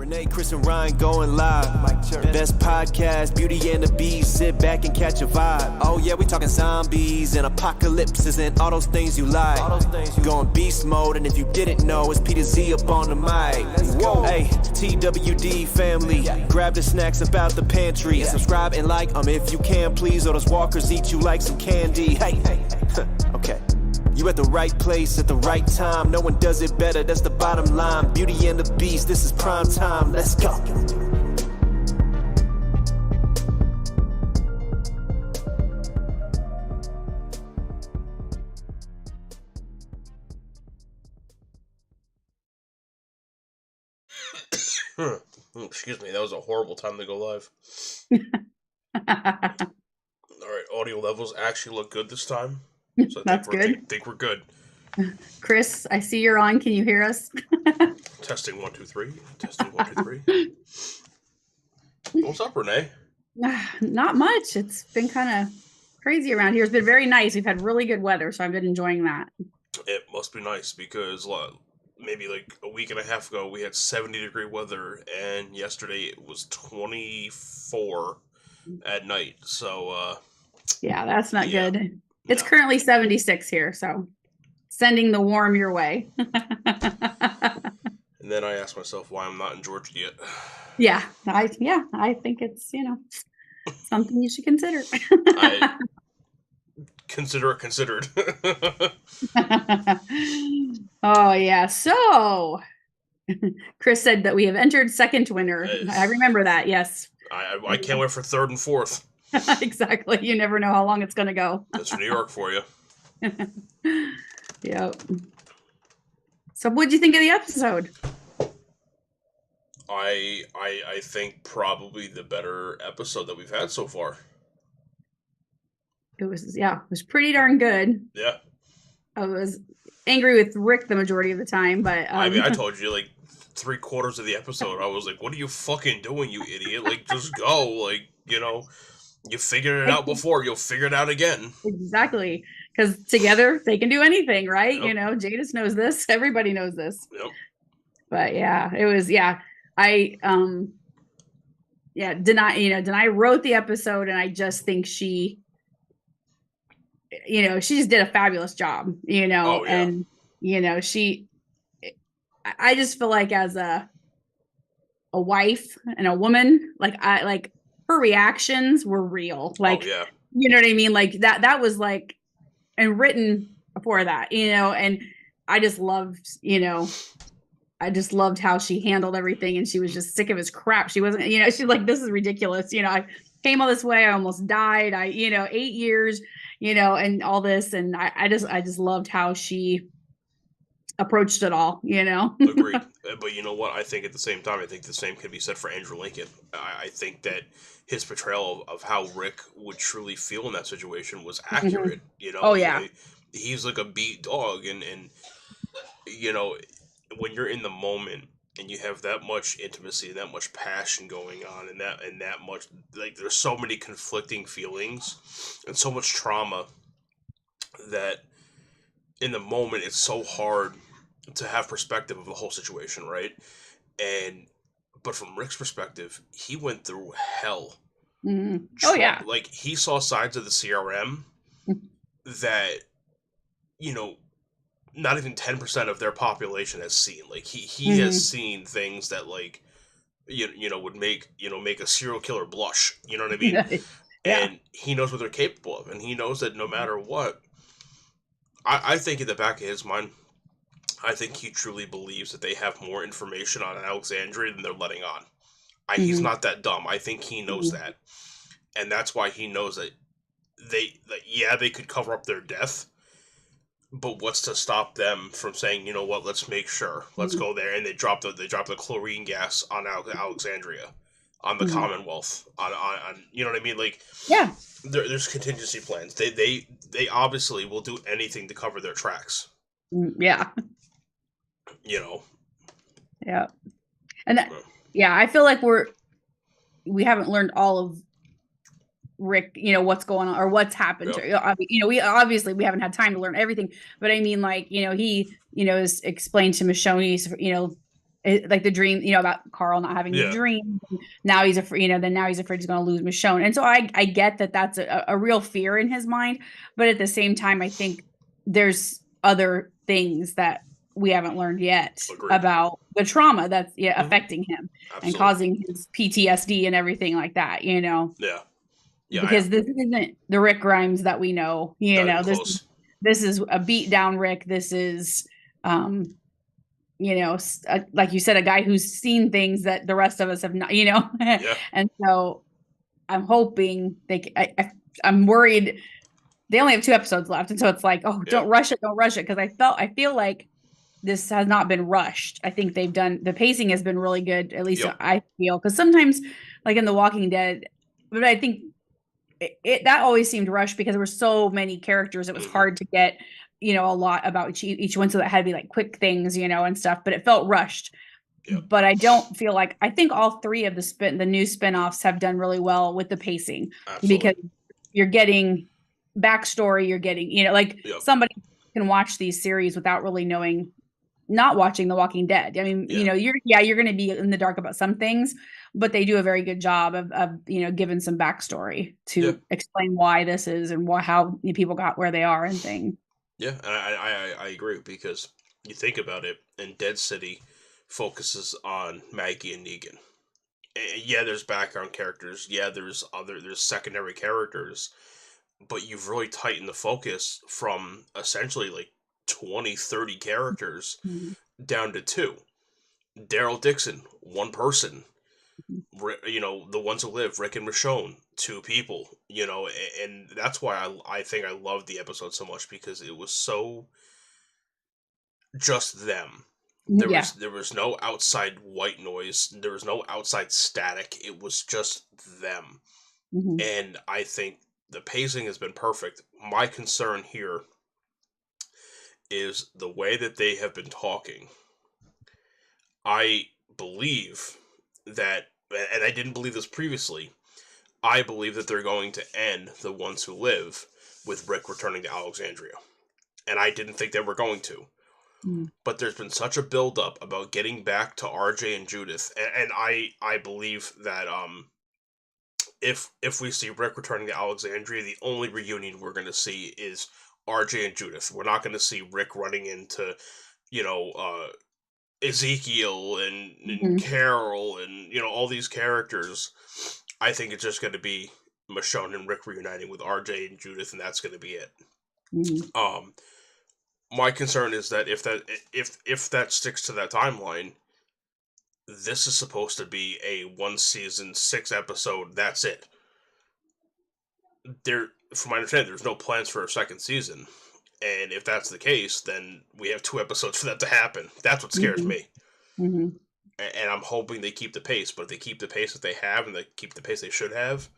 Renee, Chris, and Ryan going live. Best podcast, Beauty and the Beast. Sit back and catch a vibe. Oh yeah, we talking zombies and apocalypses and all those things you like. Going beast mode, and if you didn't know, it's P to Z up on the mic. Whoa, hey, TWD family, grab the snacks about the pantry. Subscribe and like if you can, please, or those walkers eat you like some candy. Hey, okay. You at the right place at the right time. No one does it better, that's the bottom line. Beauty and the Beast, this is prime time. Let's go. Excuse me, that was a horrible time to go live. Alright, audio levels actually look good this time. So That's good. I think we're good. Chris, I see you're on. Can you hear us? Testing 1 2 3. Testing 1 2 3. What's up, Renee? Not much. It's been kind of crazy around here. It's been very nice. We've had really good weather, so I've been enjoying that. It must be nice because maybe like a week and a half ago we had 70-degree weather, and yesterday it was 24 at night. So yeah, that's not good. It's No. currently 76 here, so sending the warm your way. And then I asked myself why I'm not in Georgia yet. Yeah, I think it's, something you should consider. I consider it considered. Oh yeah. So Chris said that we have entered second winter. I remember that. Yes. I can't wait for third and fourth. Exactly. You never know how long it's going to go. That's New York for you. Yep. So what'd you think of the episode? I think probably the better episode that we've had so far. It was pretty darn good. Yeah. I was angry with Rick the majority of the time, but I mean, I told you like 3/4 of the episode, I was like, "What are you fucking doing, you idiot? Like, just go! Like, you figured it out before, you'll figure it out again." Exactly, because together they can do anything, right? Yep. Jadis knows this. Everybody knows this. Yep. But yeah, it was Denai wrote the episode, and I just think she just did a fabulous job, Oh, yeah. and I just feel like as a wife and a woman, like her reactions were real. Like, oh, yeah. you know what I mean? Like that was like, and written for that, and I just loved, how she handled everything, and she was just sick of his crap. She wasn't, she's like, this is ridiculous. I came all this way. I almost died. 8 years, and all this. And I just loved how she approached it all, Agreed. But you know what? I think at the same time, I think the same can be said for Andrew Lincoln. I think that his portrayal of how Rick would truly feel in that situation was accurate. Oh, yeah. He's like a beat dog, and when you're in the moment and you have that much intimacy and that much passion going on, and that much, like, there's so many conflicting feelings and so much trauma that in the moment it's so hard to have perspective of the whole situation, right? But from Rick's perspective, he went through hell. Mm-hmm. Oh yeah. Like, he saw sides of the CRM that, not even 10% of their population has seen. Like, he has seen things that, like, would make a serial killer blush. You know what I mean? Yeah. And he knows what they're capable of, and he knows that no matter what, I think in the back of his mind, I think he truly believes that they have more information on Alexandria than they're letting on. He's not that dumb. I think he knows that. And that's why he knows that they could cover up their death, but what's to stop them from saying, you know what, let's make sure. Let's go there. And they drop the chlorine gas on Alexandria, on the Commonwealth, on you know what I mean? Like, yeah. There's contingency plans. They obviously will do anything to cover their tracks. Yeah. Yeah. And I feel like we haven't learned all of Rick, what's going on or what's happened to, we haven't had time to learn everything, but I mean, like, he, is explained to Michonne, like the dream, about Carl not having the Yeah. dream. Now he's afraid, then now he's afraid he's going to lose Michonne. And so I get that that's a real fear in his mind. But at the same time, I think there's other things that we haven't learned yet Agreed. about the trauma that's affecting him and causing his PTSD and everything like that, Yeah. Yeah. Because this isn't the Rick Grimes that we know, this is a beat down Rick. This is, like you said, a guy who's seen things that the rest of us have not, Yeah. And so I'm hoping I'm worried they only have 2 episodes left. And so it's like, don't rush it. Cause I feel like this has not been rushed. I think the pacing has been really good. At least I feel, cause sometimes like in The Walking Dead, but I think that always seemed rushed because there were so many characters. It was hard to get, a lot about each one. So that had to be like quick things, and stuff, but it felt rushed. Yep. But I don't feel like, I think all 3 of the new spinoffs have done really well with the pacing. Absolutely. Because you're getting backstory, you're getting, somebody can watch these series without really not watching The Walking Dead. I mean, you're going to be in the dark about some things, but they do a very good job of giving some backstory to explain why this is and how people got where they are and things. Yeah, and I agree, because you think about it, and Dead City focuses on Maggie and Negan. And yeah, there's background characters. Yeah, there's secondary characters, but you've really tightened the focus from essentially like 20, 30 characters down to 2. Daryl Dixon, 1 person. The ones who live, Rick and Michonne, 2 people. And that's why I think I loved the episode so much, because it was so just them. There was no outside white noise. There was no outside static. It was just them. And I think the pacing has been perfect. My concern here is the way that they have been talking. I believe that, and I didn't believe this previously, I believe that they're going to end The Ones Who Live with Rick returning to Alexandria. And I didn't think they were going to. But there's been such a build-up about getting back to RJ and Judith, and I believe that if we see Rick returning to Alexandria, the only reunion we're going to see is RJ and Judith. We're not going to see Rick running into, Ezekiel and Carol and, all these characters. I think it's just going to be Michonne and Rick reuniting with RJ and Judith, and that's going to be it. My concern is that if that sticks to that timeline, this is supposed to be a 1 season, 6 episode, that's it. From my understanding, there's no plans for a 2nd season. And if that's the case, then we have 2 episodes for that to happen. That's what scares me. And I'm hoping they keep the pace. But if they keep the pace that they have, and they keep the pace they should have,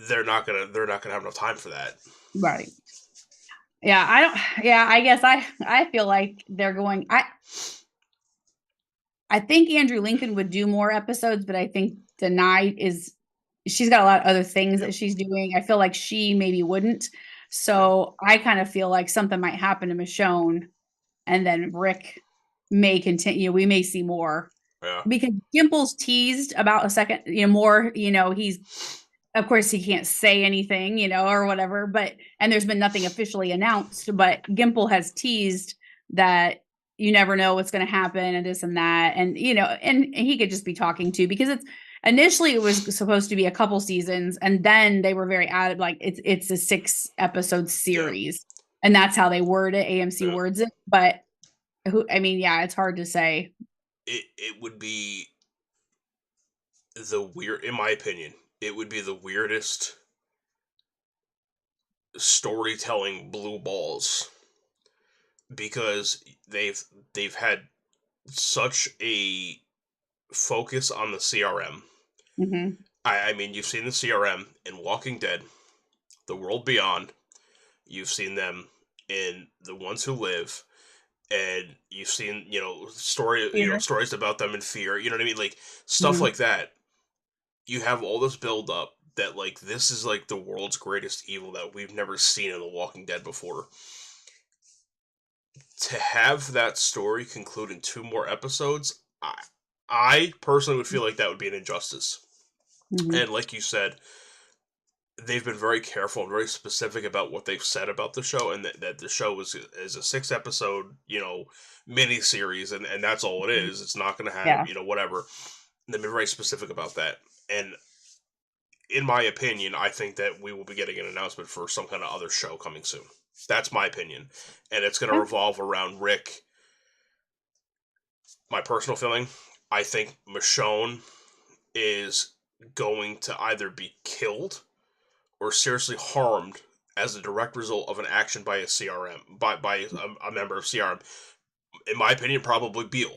they're not gonna have enough time for that. Right. Yeah, I guess I feel like they're going. I think Andrew Lincoln would do more episodes, but I think Denai she's got a lot of other things that she's doing. I feel like she maybe wouldn't. So I kind of feel like something might happen to Michonne, and then Rick may continue. We may see more. Yeah. Because Gimple's teased about a second, more, he's, of course he can't say anything, or whatever, and there's been nothing officially announced, but Gimple has teased that you never know what's going to happen and this and that. And, and he could just be talking to, because initially it was supposed to be a couple seasons, and then they were very added, like it's a 6 episode series, and that's how they word it. AMC words it, but it's hard to say. It would be in my opinion, it would be the weirdest storytelling blue balls, because they've had such a focus on the CRM. I mean, you've seen the CRM in Walking Dead, The World Beyond. You've seen them in The Ones Who Live, and you've seen stories about them in Fear. You know what I mean? Like stuff like that. You have all this build up that like this is like the world's greatest evil that we've never seen in The Walking Dead before. To have that story conclude in 2 more episodes, I personally would feel like that would be an injustice. Mm-hmm. And like you said, they've been very careful and very specific about what they've said about the show, and that the show is a 6-episode, mini series, and that's all it is. It's not going to have, Yeah. whatever. They've been very specific about that. And in my opinion, I think that we will be getting an announcement for some kind of other show coming soon. That's my opinion. And it's going to revolve around Rick. My personal feeling, I think Michonne is going to either be killed or seriously harmed as a direct result of an action by a CRM, by a member of CRM. In my opinion, probably Beale.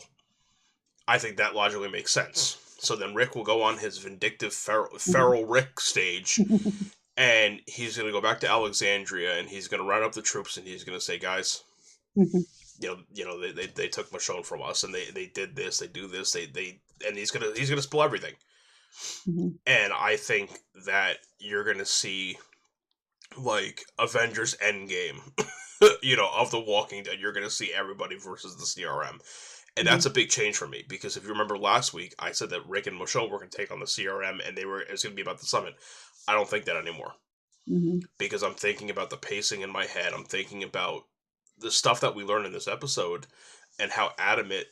I think that logically makes sense. So then Rick will go on his vindictive feral Rick stage, and he's going to go back to Alexandria, and he's going to round up the troops, and he's going to say, guys, they took Michonne from us, and they did this, they do this, and he's gonna spill everything. And I think that you're gonna see like Avengers Endgame, of The Walking Dead. You're gonna see everybody versus the CRM. And that's a big change for me, because if you remember last week, I said that Rick and Michonne were going to take on the CRM, and it was going to be about the summit. I don't think that anymore. Because I'm thinking about the pacing in my head. I'm thinking about the stuff that we learned in this episode, and how adamant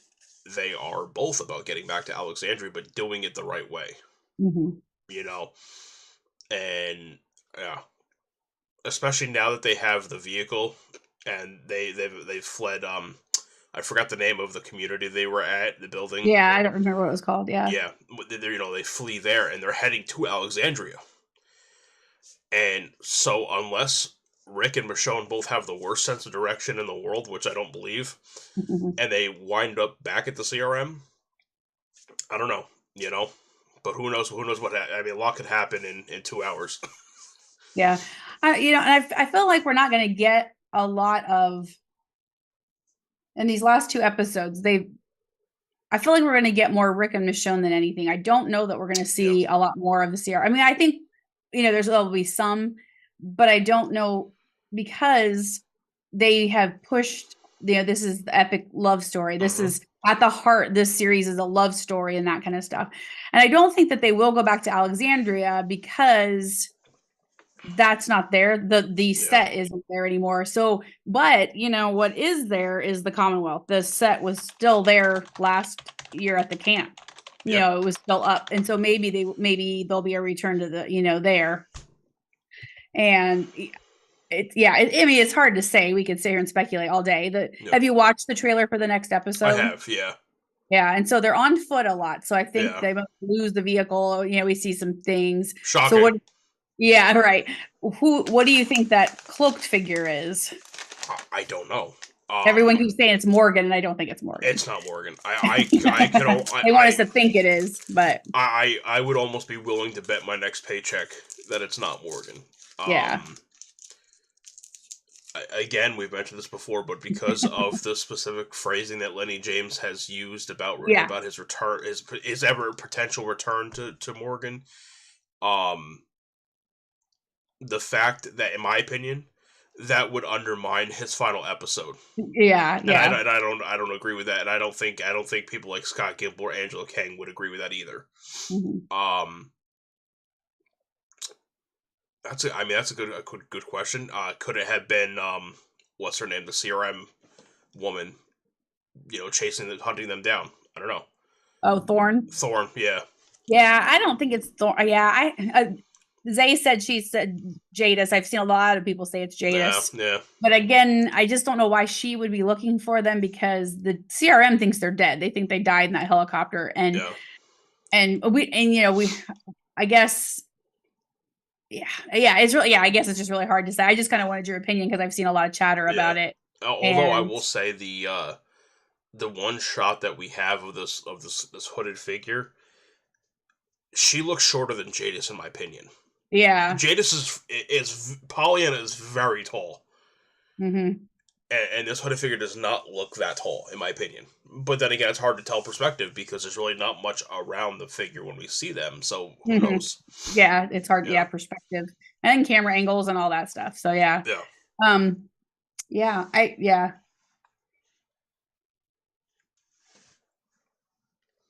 they are both about getting back to Alexandria, but doing it the right way. And yeah, especially now that they have the vehicle, and they've fled. I forgot the name of the community they were at, the building. Yeah, I don't remember what it was called. Yeah. Yeah, they flee there, and they're heading to Alexandria. And so unless Rick and Michonne both have the worst sense of direction in the world, which I don't believe, and they wind up back at the CRM, I don't know, but who knows what, a lot could happen in 2 hours. Yeah. And I feel like we're not going to get a lot of, in these last 2 episodes, I feel like we're going to get more Rick and Michonne than anything. I don't know that we're going to see a lot more of the CRM. I mean, I think, there'll be some, but I don't know, because they have pushed, this is the epic love story. This is at the heart. This series is a love story and that kind of stuff. And I don't think that they will go back to Alexandria, because that's not there. The set isn't there anymore. So, but what is there is the Commonwealth. The set was still there last year at the camp. It was still up. And so maybe there'll be a return to the, there. And it's hard to say. We could sit here and speculate all day. Have you watched the trailer for the next episode? I have, yeah. Yeah, and so they're on foot a lot. So I think they might lose the vehicle. We see some things. Shocking. So yeah, right. What do you think that cloaked figure is? I don't know. Everyone keeps saying it's Morgan, and I don't think it's Morgan. It's not Morgan. They want us to think it is, but I would almost be willing to bet my next paycheck that it's not Morgan. Yeah. Again, we've mentioned this before, but because of the specific phrasing that Lenny James has used about his return, his ever potential return to Morgan, the fact that, in my opinion, that would undermine his final episode. Yeah, and I don't agree with that, and I don't think people like Scott Gimple or Angela Kang would agree with that either. That's a good question. Could it have been what's her name, the CRM woman, hunting them down? I don't know. Oh, Thorne. Thorne, yeah. Yeah, I don't think it's Thorne. Yeah, Zay said she said Jadis. I've seen a lot of people say it's Jadis. Yeah. But again, I just don't know why she would be looking for them, because the CRM thinks they're dead. They think they died in that helicopter, and I guess. Yeah, it's really, I guess it's just really hard to say. I just kind of wanted your opinion, because I've seen a lot of chatter about it. Although I will say the one shot that we have of this hooded figure, she looks shorter than Jadis, in my opinion. Yeah, Jadis is Pollyanna is very tall, and this hooded figure does not look that tall, in my opinion. But then again, it's hard to tell perspective, because there's really not much around the figure when we see them. So who knows? Yeah, it's hard. Yeah, perspective and camera angles and all that stuff. So yeah.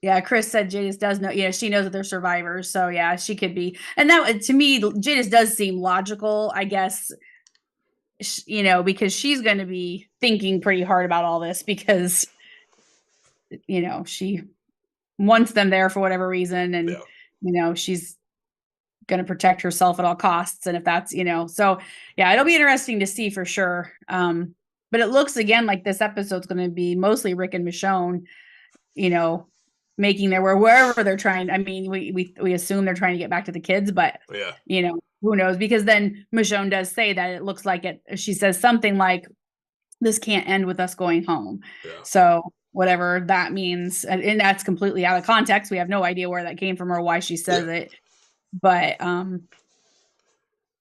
Yeah, Chris said Jadis does know. Yeah, she knows that they're survivors, so yeah, she could be. And that to me, Jadis does seem logical, I guess. Because she's going to be thinking pretty hard about all this because she wants them there for whatever reason, and she's going to protect herself at all costs. And if that's so yeah, it'll be interesting to see for sure. But it looks again like this episode's going to be mostly Rick and Michonne, making their way wherever they're trying. I mean, we assume they're trying to get back to the kids, but who knows? Because then Michonne does say that it looks like it. She says something like, "This can't end with us going home." Yeah. So whatever that means, and that's completely out of context. We have no idea where that came from or why she says it. But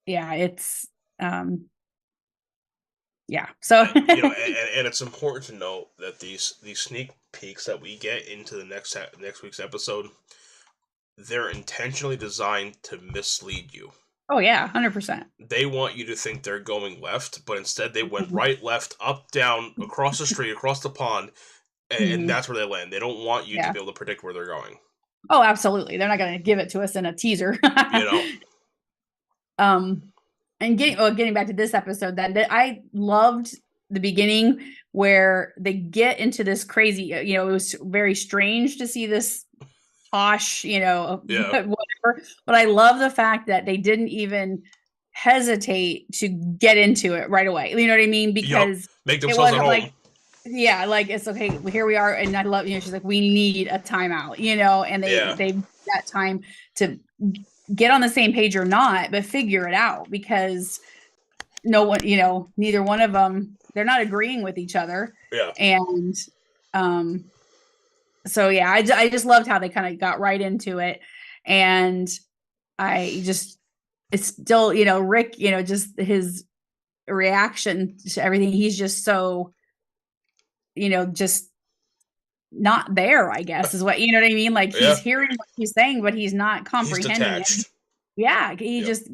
yeah, it's yeah. So and it's important to note that these sneak peeks that we get into the next week's episode, they're intentionally designed to mislead you. Oh yeah, 100%. They want you to think they're going left, but instead they went right, left, up, down, across the street, across the pond, and that's where they land. They don't want you to be able to predict where they're going. Oh, absolutely. They're not going to give it to us in a teaser. And getting back to this episode, then I loved the beginning where they get into this crazy. It was very strange to see this posh, whatever. But I love the fact that they didn't even hesitate to get into it right away. You know what I mean? Because make themselves at home. Like, yeah, like it's okay. Here we are, and I love. She's like, we need a timeout. And they that time to get on the same page or not, but figure it out, because no one, neither one of them, they're not agreeing with each other. Yeah. And so yeah, I just loved how they kind of got right into it. And it's still, Rick, just his reaction to everything. He's just so, just not there, I guess, is what, you know what I mean? Like he's hearing what he's saying, but he's not comprehending it. Yeah. He just,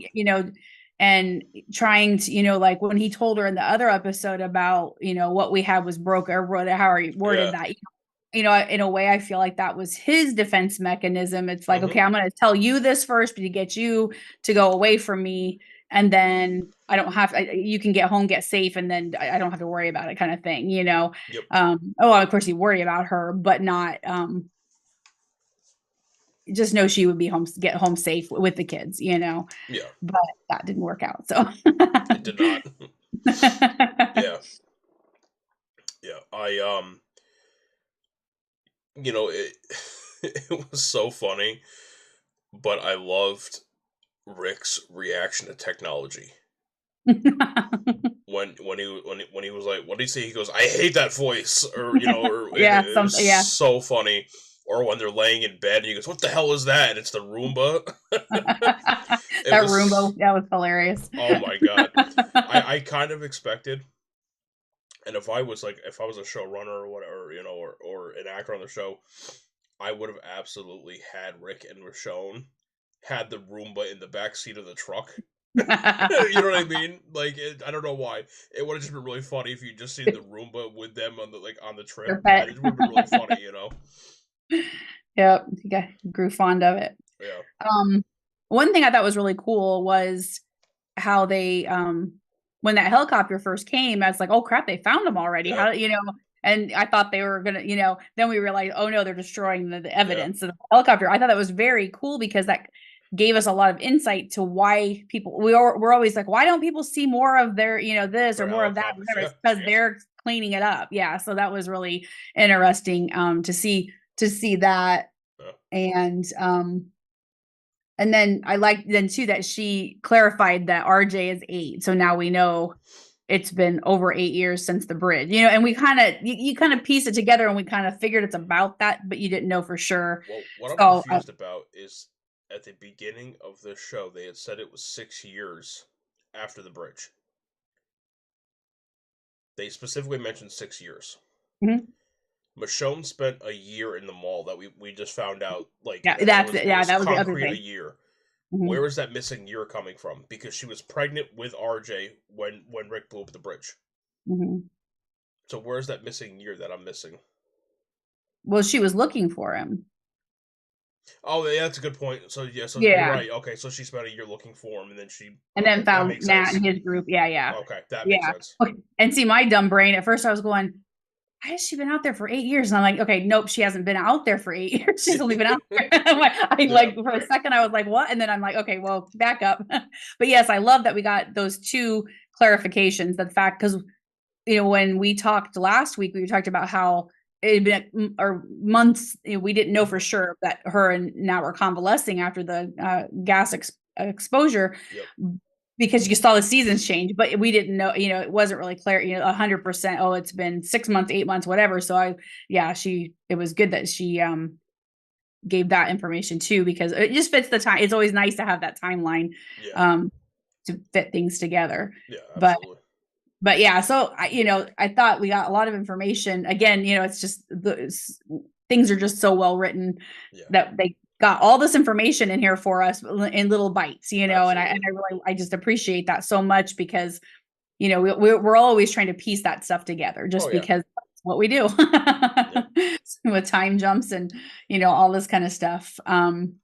and trying to, like when he told her in the other episode about, what we had was broke, or how he worded that, in a way, I feel like that was his defense mechanism. It's like, okay, I'm going to tell you this first to get you to go away from me. And then I don't have, you can get home, get safe, and then I don't have to worry about it, kind of thing, Yep. Of course you worry about her, but not, just know she would get home safe with the kids, Yeah. But that didn't work out. So it did not. Yeah. It was so funny, but I loved Rick's reaction to technology. when he was like, what did he say? He goes, "I hate that voice," or so funny. Or when they're laying in bed and he goes, "What the hell is that?" And it's the Roomba. Roomba, that was hilarious. Oh my god. I kind of expected, and if I was a showrunner or whatever, or an actor on the show, I would have absolutely had Rick and Michonne had the Roomba in the backseat of the truck. You know what I mean? Like, I don't know why. It would have just been really funny if you just seen the Roomba with them on the trip. It would have been really funny, Yep, he grew fond of it. Yeah. One thing I thought was really cool was how they, when that helicopter first came, I was like, oh crap, they found them already. How, and I thought they were gonna, then we realized, oh no, they're destroying the evidence of the helicopter. I thought that was very cool, because that gave us a lot of insight to why we're always like, why don't people see more of their, this or more of that? It's because they're cleaning it up. Yeah. So that was really interesting to see that. And then I liked then too that she clarified that RJ is 8. So now we know it's been over 8 years since the bridge, and we kind of, you kind of piece it together, and we kind of figured it's about that, but you didn't know for sure. Well, what I'm confused about is at the beginning of the show, they had said it was 6 years after the bridge. They specifically mentioned 6 years. Mm-hmm. Michonne spent a year in the mall that we just found out. Like, that was the other thing. A year. Mm-hmm. Where is that missing year coming from? Because she was pregnant with RJ when Rick blew up the bridge. Mm-hmm. So where's that missing year that I'm missing? Well, she was looking for him. Oh, yeah, that's a good point. So yeah, so you're Yeah. right. Okay, so she spent a year looking for him, and then she. And Okay, then that found makes Nat sense. and his group. Yeah, yeah. Okay, that makes Yeah. sense. Okay. And see, my dumb brain, at first I was going, why has she been out there for 8 years? And I'm like, okay, nope, she hasn't been out there for 8 years. She's only been out there. Yeah. For a second, I was like, what? And then I'm like, okay, well, back up. But yes, I love that we got those two clarifications. The fact, because, when we talked last week, we talked about how it had been or months, we didn't know for sure that her and Nat were convalescing after the gas exposure. Yep. Because you saw the seasons change, but we didn't know, it wasn't really clear, 100%. Oh, it's been 6 months, 8 months, whatever. So it was good that she gave that information too, because it just fits the time. It's always nice to have that timeline Yeah. to fit things together. Yeah. But Absolutely. so I thought we got a lot of information. Again, it's just things are just so well written Yeah. that they got all this information in here for us in little bites, and Absolutely. I just appreciate that so much, because we're always trying to piece that stuff together, just Oh, yeah. because that's what we do. With time jumps and all this kind of stuff. And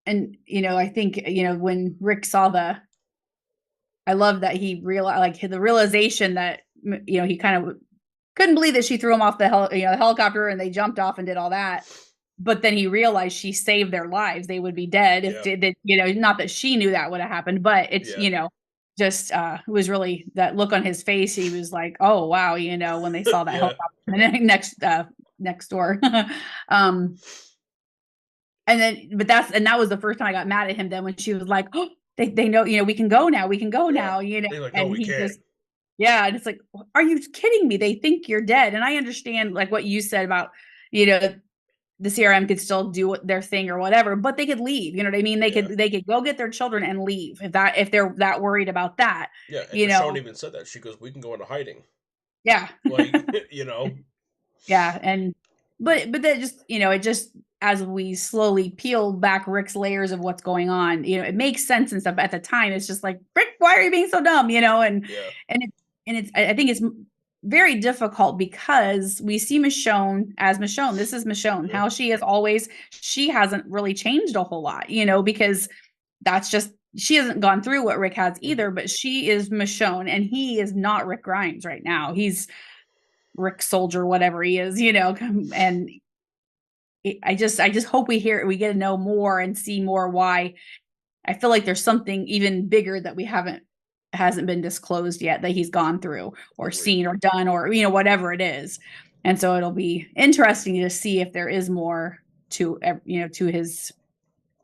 I think when Rick saw I love that he realized, like, the realization that he kind of couldn't believe that she threw him off the helicopter, and they jumped off and did all that. But then he realized she saved their lives. They would be dead if not that she knew that would have happened, but it's, Yeah. just it was really that look on his face. He was like, oh wow, when they saw that Yeah. helicopter next door. And then, that was the first time I got mad at him. Then when she was like, oh, they know, we can go now. We can go Yeah. now, He's like, no, and we he can't. just, yeah. And it's like, are you kidding me? They think you're dead. And I understand, like, what you said about, the CRM could still do their thing or whatever, but they could leave. You know what I mean? They Yeah. could go get their children and leave if they're that worried about that. Yeah, and You Michonne know? even said that. She goes, "We can go into hiding." Yeah. Like, Yeah, and but that just, it just, as we slowly peel back Rick's layers of what's going on, it makes sense and stuff. But at the time, it's just like, Rick, why are you being so dumb? Yeah. And I think it's very difficult, because we see Michonne as Michonne. This is Michonne, Yeah. how she is always. She hasn't really changed a whole lot, because that's just, she hasn't gone through what Rick has either. But she is Michonne, and he is not Rick Grimes right now. He's Rick Soldier, whatever he is, and I just hope we get to know more and see more why. I feel like there's something even bigger that hasn't been disclosed yet, that he's gone through or Agreed. seen or done, or whatever it is. And so it'll be interesting to see if there is more to to his,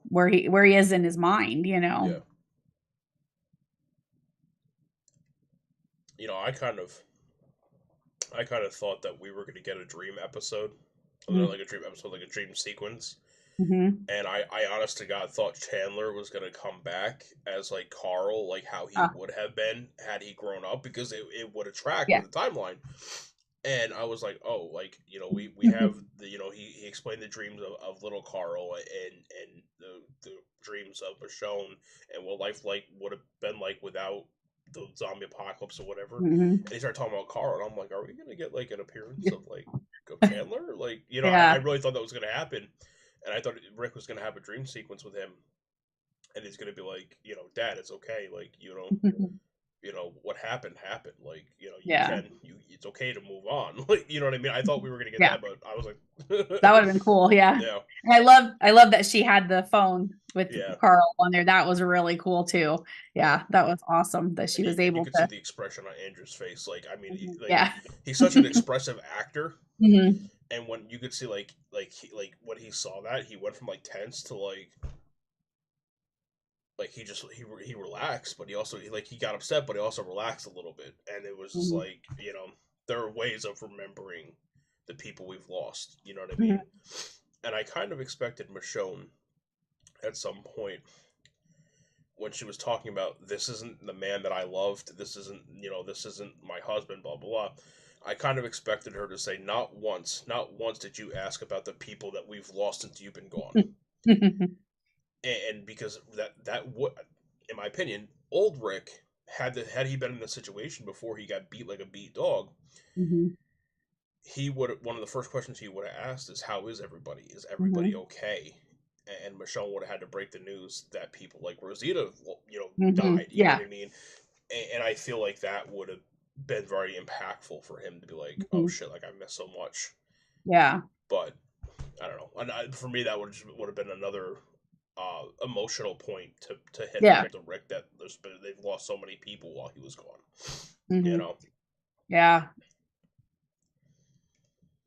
where he is in his mind. Yeah. I kind of thought that we were going to get a dream episode, Mm-hmm. like a dream episode, like a dream sequence. Mm-hmm. And I honest to God thought Chandler was going to come back as like Carl, like how he would have been had he grown up, because it would have tracked Yeah. with the timeline. And I was like, oh, like, we have the, he explained the dreams of little Carl and the dreams of Michonne and what life would have been like without the zombie apocalypse or whatever. Mm-hmm. And he started talking about Carl, and I'm like, are we gonna get like an appearance of like of Chandler? Like, Yeah. I really thought that was gonna happen, and I thought Rick was gonna have a dream sequence with him, and he's gonna be like, Dad, it's okay, like, what happened. Like, Yeah. it's okay to move on. Like, you know what I mean? I thought we were gonna get Yeah. that, but I was like, That would have been cool. Yeah. yeah, And I love that she had the phone with yeah. Carl on there. That was really cool too. Yeah, that was awesome that she was And you able could see to. the expression on Andrew's face. Like, I mean, Yeah. he's such an expressive actor, Mm-hmm. and when you could see when he saw that, he went from like tense to like he relaxed, but he got upset, but he also relaxed a little bit, and it was just Mm-hmm. like, there are ways of remembering the people we've lost. You know what I mean? And I kind of expected Michonne at some point, when she was talking about, this isn't the man that I loved, this isn't my husband, blah blah blah. I kind of expected her to say, not once did you ask about the people that we've lost since you've been gone. Mm-hmm. And because that would, in my opinion, old Rick, had he been in a situation before he got beat like a beat dog, Mm-hmm. one of the first questions he would have asked is, how is everybody? Is everybody okay? And Michonne would have had to break the news that people like Rosita, died. You know Yeah. what I mean? And I feel like that would have been very impactful for him to be like, oh Mhm. shit, like I missed so much. Yeah. But I don't know. And for me, that would have been another emotional point to hit Yeah. the Rick, that they've lost so many people while he was gone. Mhm. You know? Yeah.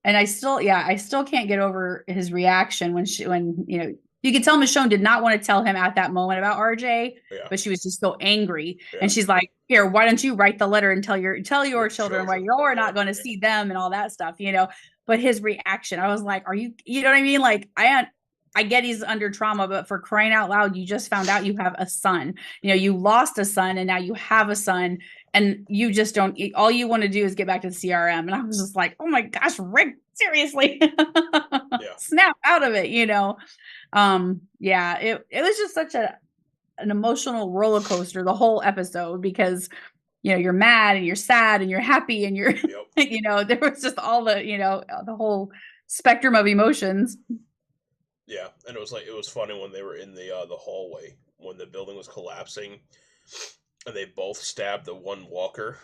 And I still can't get over his reaction when you could tell Michonne did not want to tell him at that moment about RJ, Yeah. but she was just so angry. Yeah. And she's like, "Here, why don't you write the letter and tell your children why you're not going to Yeah. see them and all that stuff, But his reaction, I was like, "Are you know what I mean? Like, I get he's under trauma, but for crying out loud, you just found out you have a son. You lost a son and now you have a son, and you just don't, all you want to do is get back to the CRM." And I was just like, "Oh my gosh, Rick, seriously." Yeah. Snap out of it. Yeah, it was just such an emotional roller coaster, the whole episode, because you're mad and you're sad and you're happy and you're Yep. there was just all the whole spectrum of emotions. Yeah, and it was funny when they were in the hallway when the building was collapsing, and they both stabbed the one walker,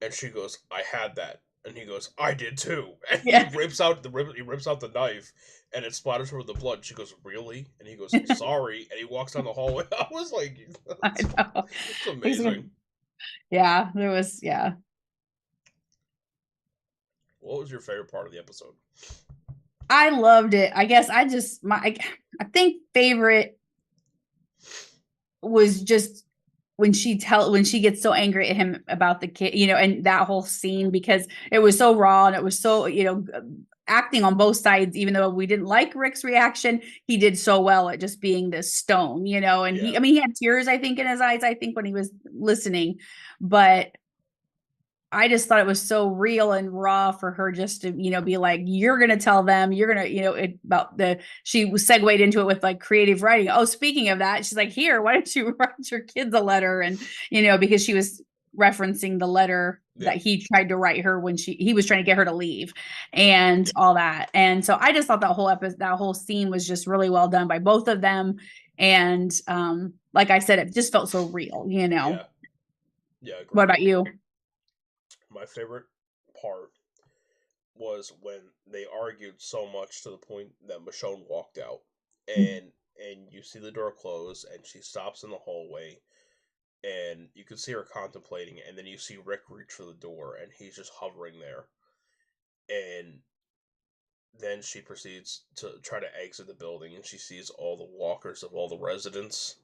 and she goes, "I had that," and he goes, "I did too," and Yeah. he rips out the knife, and it splatters her with the blood. And she goes, "Really?" And he goes, "Sorry," and he walks down the hallway. I was like, I know. "It's amazing." Yeah, there was, yeah. What was your favorite part of the episode? I loved it. I guess I think favorite was just when she gets so angry at him about the kid, and that whole scene, because it was so raw and it was so, acting on both sides. Even though we didn't like Rick's reaction, he did so well at just being this stone, and Yeah. he had tears, I think, in his eyes, I think, when he was listening. But I just thought it was so real and raw for her just to, be like, you're going to tell them, you're going to, she was segued into it with like creative writing. Oh, speaking of that, she's like, here, why don't you write your kids a letter? And, because she was referencing the letter that he tried to write her when he was trying to get her to leave and all that. And so I just thought that whole scene was just really well done by both of them. And, like I said, it just felt so real, Yeah. What about you? My favorite part was when they argued so much to the point that Michonne walked out, and you see the door close, and she stops in the hallway, and you can see her contemplating it, and then you see Rick reach for the door, and he's just hovering there, and then she proceeds to try to exit the building, and she sees all the walkers of all the residents,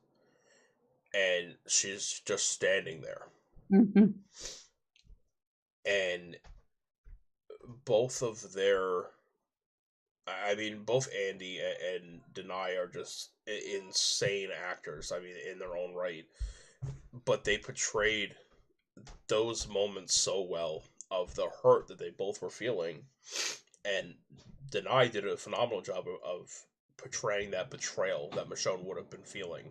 and she's just standing there. Mm-hmm. And both of their, both Andy and Denai are just insane actors. I mean, in their own right, but they portrayed those moments so well of the hurt that they both were feeling, and Denai did a phenomenal job of portraying that betrayal that Michonne would have been feeling.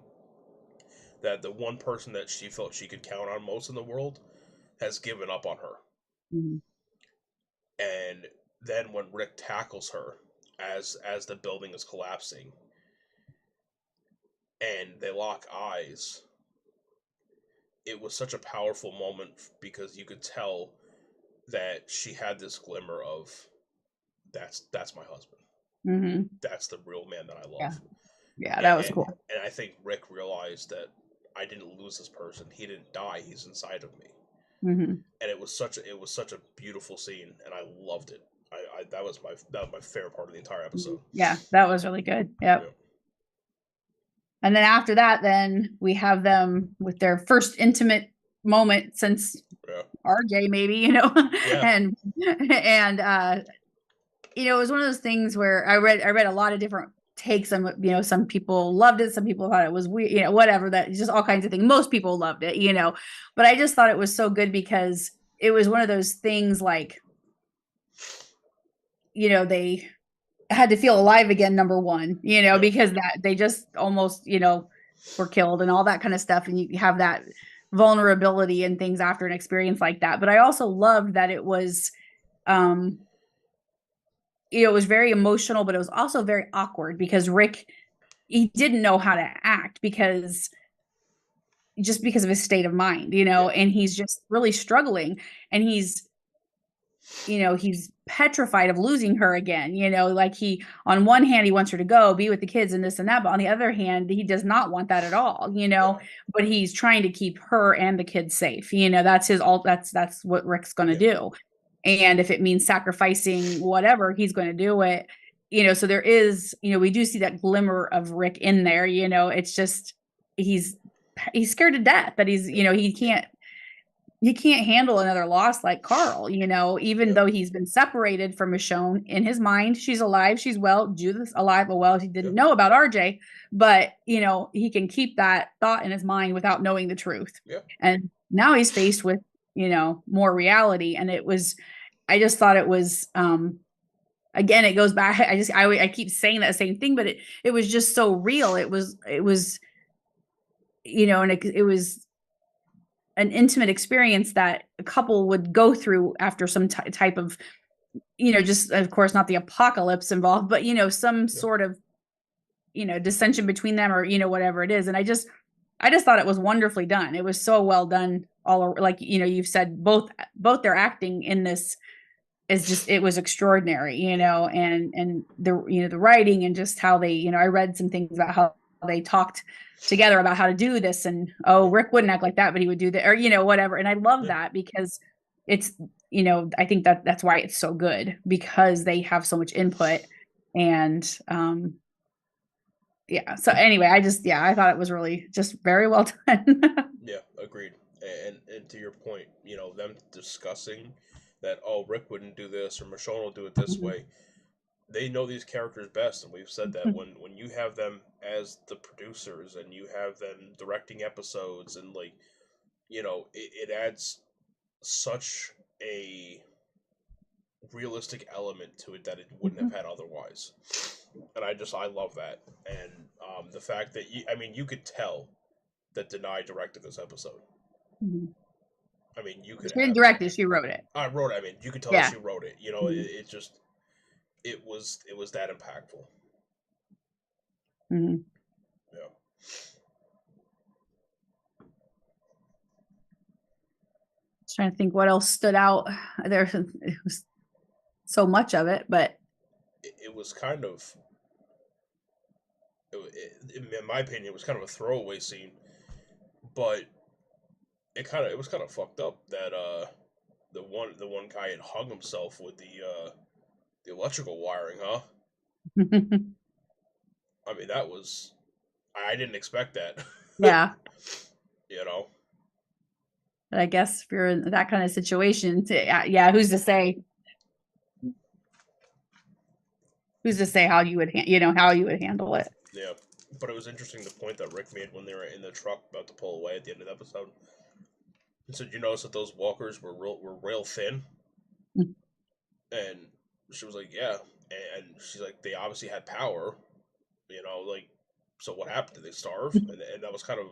That the one person that she felt she could count on most in the world has given up on her. Mm-hmm. And then when Rick tackles her as the building is collapsing and they lock eyes, it was such a powerful moment because you could tell that she had this glimmer of that's my husband. Mm-hmm. That's the real man that I love. Yeah, that was cool. And I think Rick realized that I didn't lose this person. He didn't die. He's inside of me. Mm-hmm. And it was such a beautiful scene, and I loved it. That was my favorite part of the entire episode. Yeah, that was really good. Yep. And then after that, then we have them with their first intimate moment since RJ, maybe, and it was one of those things where I read a lot of different takes on, some people loved it, some people thought it was weird, whatever, that just all kinds of things. Most people loved it, but I just thought it was so good because it was one of those things like, they had to feel alive again, number one, because that they just almost, were killed and all that kind of stuff. And you have that vulnerability and things after an experience like that. But I also loved that it was um, it was very emotional, but it was also very awkward because Rick, he didn't know how to act because of his state of mind, Yeah. and he's just really struggling, and he's petrified of losing her again, like he, on one hand, he wants her to go be with the kids and this and that, but on the other hand, he does not want that at all, Yeah. but he's trying to keep her and the kids safe. That's what Rick's going to Yeah. do. And if it means sacrificing whatever, he's going to do it. So there is, we do see that glimmer of Rick in there. It's just he's scared to death that he can't handle another loss like Carl, even though he's been separated from Michonne. In his mind, she's alive, she's well, Judith's alive, but well, he didn't know about RJ, but he can keep that thought in his mind without knowing the truth. Yeah. And now he's faced with, more reality. And I just thought it was, again, it goes back. I keep saying that same thing, but it was just so real. It was, and it was an intimate experience that a couple would go through after some type of, just of course not the apocalypse involved, but some sort of, dissension between them, or whatever it is. And I just thought it was wonderfully done. It was so well done. All like you've said, both their acting in this is just, it was extraordinary. And the the writing and just how they, I read some things about how they talked together about how to do this, and Rick wouldn't act like that, but he would do that, or whatever. And I love that because it's, I think that's why it's so good, because they have so much input. And so anyway, I thought it was really just very well done. Yeah, agreed. And to your point, them discussing that, Rick wouldn't do this or Michonne will do it this way. They know these characters best, and we've said that when you have them as the producers and you have them directing episodes, and it adds such a realistic element to it that it wouldn't have had otherwise. And I love that. And the fact that you could tell that Denai directed this episode. I mean, you could. She didn't direct it; she wrote it. I wrote it. I mean, you could tell that she wrote it. It just. It was that impactful. Mm-hmm. Yeah. Trying to think what else stood out there. It was so much of it, but it was kind of, in my opinion, it was kind of a throwaway scene, but it was kind of fucked up that the one guy had hung himself with the electrical wiring, huh? I mean, that was, I didn't expect that. Yeah. But I guess if you're in that kind of situation, who's to say? Who's to say how you would, how you would handle it? Yeah, but it was interesting the point that Rick made when they were in the truck about to pull away at the end of the episode. He said, "You notice that those walkers were real thin," and she was like, "Yeah," and she's like, "They obviously had power, so what happened? Did they starve?" And that was kind of,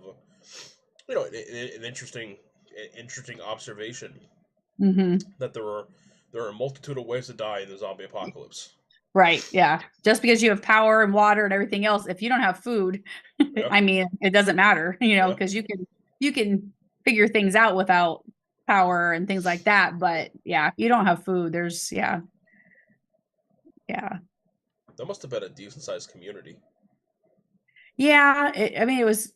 an interesting observation, that there are a multitude of ways to die in the zombie apocalypse. Right. Yeah. Just because you have power and water and everything else, if you don't have food, I mean, it doesn't matter, because you can figure things out without power and things like that. But yeah, if you don't have food, there's, yeah. That must have been a decent sized community. Yeah. It was,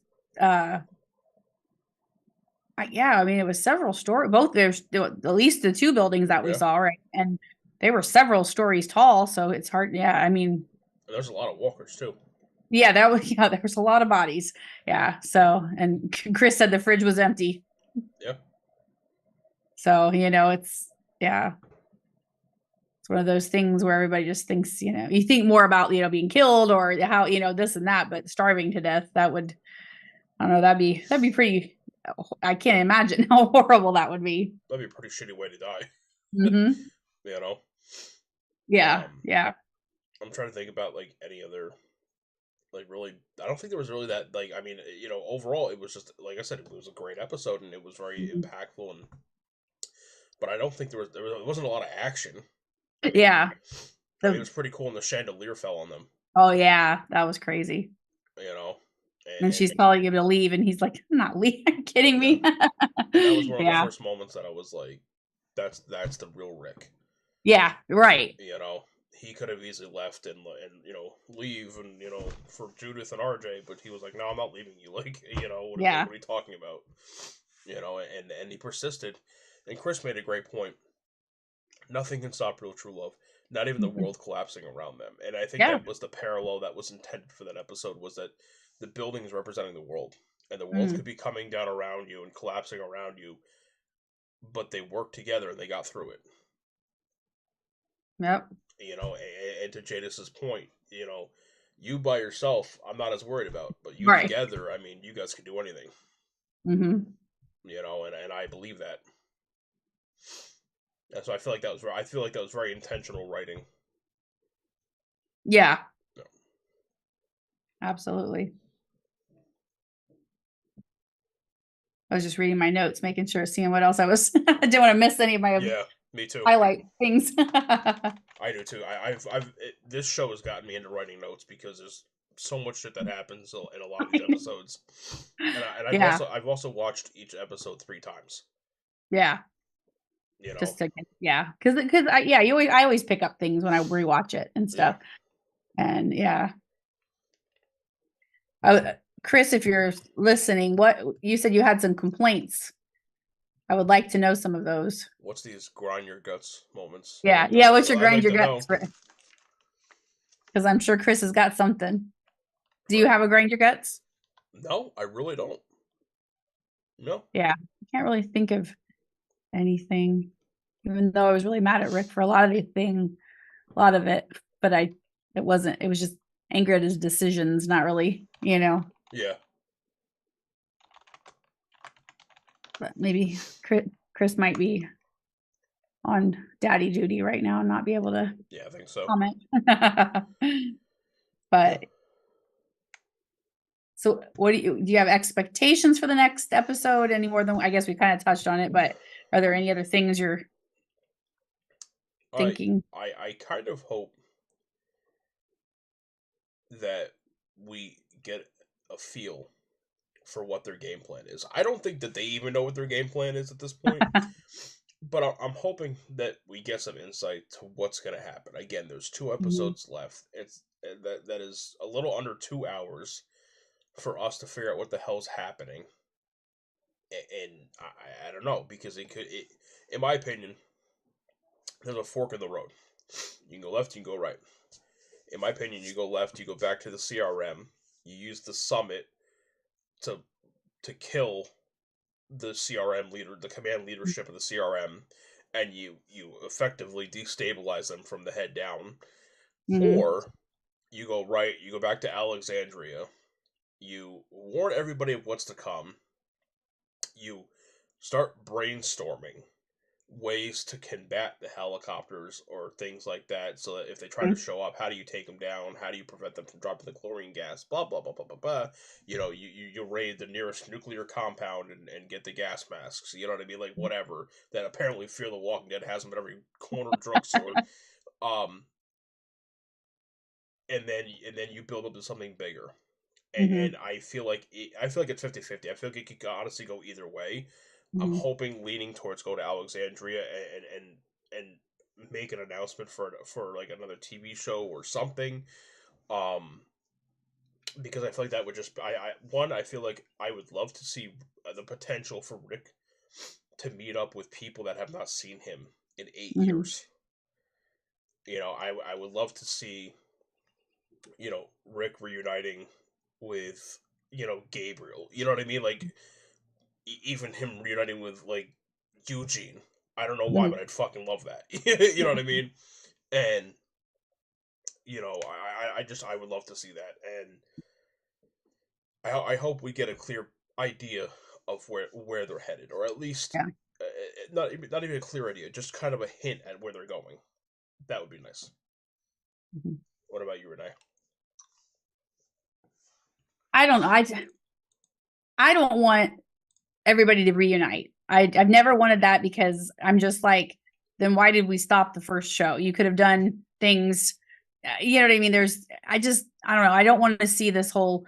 it was several stories. Both there's at least the two buildings that we saw, right? And they were several stories tall, so it's hard. Yeah, and there's a lot of walkers too. Yeah, there was a lot of bodies. Yeah, so, and Chris said the fridge was empty. Yep. So it's it's one of those things where everybody just thinks you think more about being killed or how this and that, but starving to death, that would, I don't know, that'd be pretty. I can't imagine how horrible that would be. That'd be a pretty shitty way to die. Yeah. I'm trying to think about any other, really. I don't think there was really that. Overall, it was just like I said, it was a great episode and it was very impactful. But I don't think there wasn't a lot of action. Yeah. I mean, it was pretty cool when the chandelier fell on them. Oh yeah, that was crazy. You know, And she's telling him to leave, and he's like, "I'm not leaving. Are you kidding me?" and that was one of the Yeah. first moments that I was like, "That's the real Rick." Yeah. Right. You know, he could have easily left and leave and for Judith and RJ, but he was like, "No, I'm not leaving you." Like, Yeah. what are you talking about? And he persisted. And Chris made a great point. Nothing can stop real true love. Not even the Mhm. world collapsing around them. And I think Yeah. that was the parallel that was intended for that episode, was that the buildings representing the world. And the world Mm. could be coming down around you and collapsing around you, but they worked together and they got through it. Yep. And to Jadis's point, you by yourself, I'm not as worried about, but you Right. together, I mean, you guys could do anything. Mm-hmm. And I believe that. And so I feel like that was very intentional writing. Yeah. No. Absolutely. I was just reading my notes, making sure, seeing what else I was. I didn't want to miss any of my Yeah, me too. highlight things. I do too. This show has gotten me into writing notes because there's so much shit that happens in a lot of these episodes, and Yeah. I've also watched each episode 3 times. Yeah. You know, Just to because I always pick up things when I rewatch it and yeah. stuff. And yeah. Chris, if you're listening, what you said you had some complaints. I would like to know some of those. What's these grind your guts moments? Yeah. Yeah. What's your I'd grind like your to know. guts? Because I'm sure Chris has got something. Do you Right. have a grind your guts? No, I really don't. No. Yeah. I can't really think of anything, even though I was really mad at Rick for a lot of it, but it was just anger at his decisions, not really, Yeah. but maybe Chris might be on daddy duty right now and not be able to Yeah, I think so. comment. But so what do you have expectations for the next episode any more than, I guess we kind of touched on it, but are there any other things you're thinking? I kind of hope that we get a feel for what their game plan is. I don't think that they even know what their game plan is at this point. But I'm hoping that we get some insight to what's going to happen. Again, there's 2 episodes left. It's that is a little under 2 hours for us to figure out what the hell's happening. And I don't know, because in my opinion, there's a fork in the road. You can go left, you can go right. In my opinion, you go left, you go back to the CRM. You use the summit to kill the CRM leader, the command leadership of the CRM, and you effectively destabilize them from the head down. Mm-hmm. Or you go right, you go back to Alexandria, you warn everybody of what's to come, you start brainstorming ways to combat the helicopters or things like that, so that if they try to show up, how do you take them down? How do you prevent them from dropping the chlorine gas? Blah blah blah blah blah blah. You raid the nearest nuclear compound and get the gas masks. You know what I mean? Like, whatever. That apparently Fear the Walking Dead has them at every corner drugstore. And then you build up to something bigger. And I feel like it's 50-50. I feel like it could honestly go either way. I'm hoping leaning towards go to Alexandria and make an announcement for like another TV show or something. Because I feel like that would just I feel like I would love to see the potential for Rick to meet up with people that have not seen him in 8 years. I would love to see Rick reuniting with Gabriel. You know what I mean? Like, even him reuniting with like Eugene. I don't know why, but I'd fucking love that. You know what I mean? And I would love to see that, and I hope we get a clear idea of where they're headed, or at least not even a clear idea, just kind of a hint at where they're going. That would be nice. What about you, Renee? I don't know. I don't want everybody to reunite. I've never wanted that, because I'm just like, then why did we stop the first show? You could have done things, you know what I mean? I don't know. I don't want to see this whole,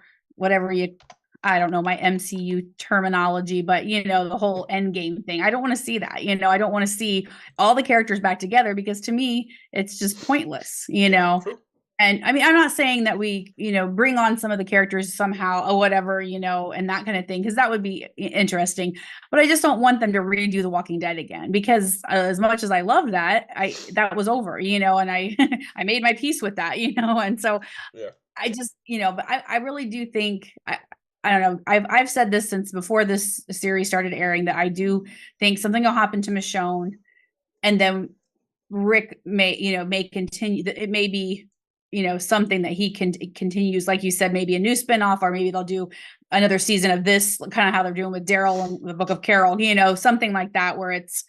I don't know my MCU terminology, but the whole end game thing. I don't want to see that. I don't want to see all the characters back together, because to me, it's just pointless, True. And I mean, I'm not saying that we, bring on some of the characters somehow or whatever, and that kind of thing, because that would be interesting. But I just don't want them to redo The Walking Dead again, because as much as I love that, that was over, and I I made my peace with that, and so Yeah. I just, but I really do think I don't know. I've said this since before this series started airing, that I do think something will happen to Michonne, and then Rick may continue. It may be something that he can continues, like you said, maybe a new spinoff, or maybe they'll do another season of this, kind of how they're doing with Daryl and the Book of Carol, something like that, where it's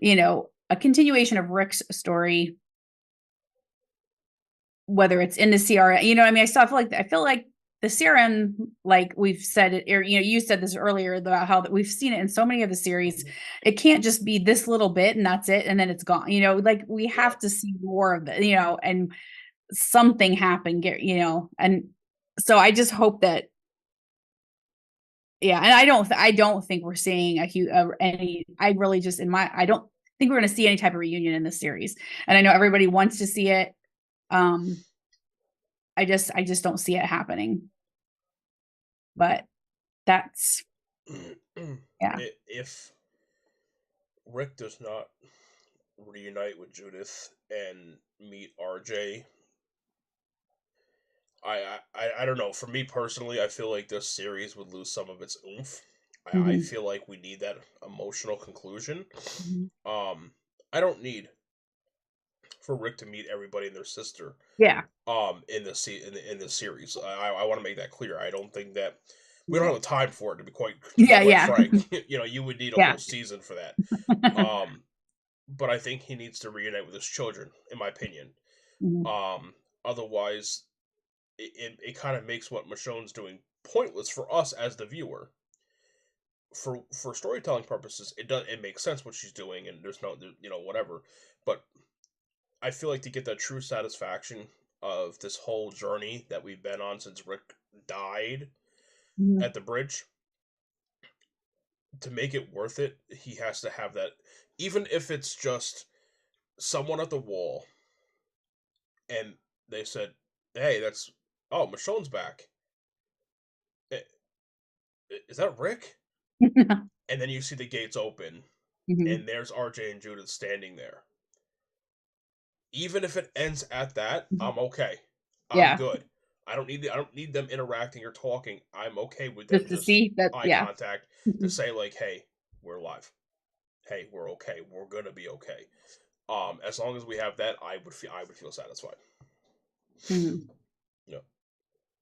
a continuation of Rick's story, whether it's in the CRM. I mean, I feel like the CRM, like we've said it, or you said this earlier about how that we've seen it in so many of the series. It can't just be this little bit and that's it, and then it's gone. Like we have to see more of it, and something happen, and so I just hope that, yeah. And I don't think we're seeing a huge any. I really just I don't think we're going to see any type of reunion in this series, and I know everybody wants to see it. I just don't see it happening. But that's yeah. If Rick does not reunite with Judith and meet RJ, I don't know. For me personally, I feel like this series would lose some of its oomph. I feel like we need that emotional conclusion. I don't need for Rick to meet everybody and their sister. Yeah. In the series, I want to make that clear. I don't think that we don't have the time for it, to be quite frank. You would need a whole season for that. But I think he needs to reunite with his children, in my opinion. Otherwise, it kind of makes what Michonne's doing pointless for us as the viewer. For storytelling purposes, it makes sense what she's doing, and there's no whatever. But I feel like to get that true satisfaction of this whole journey that we've been on since Rick died at the bridge, to make it worth it, he has to have that, even if it's just someone at the wall and they said, hey, Michonne's back. Is that Rick? And then you see the gates open and there's RJ and Judith standing there. Even if it ends at that, I'm okay. I'm good. I don't need them interacting or talking. I'm okay with them just to see that eye contact to say like, hey, we're alive. Hey, we're okay. We're gonna be okay. As long as we have that, I would feel satisfied.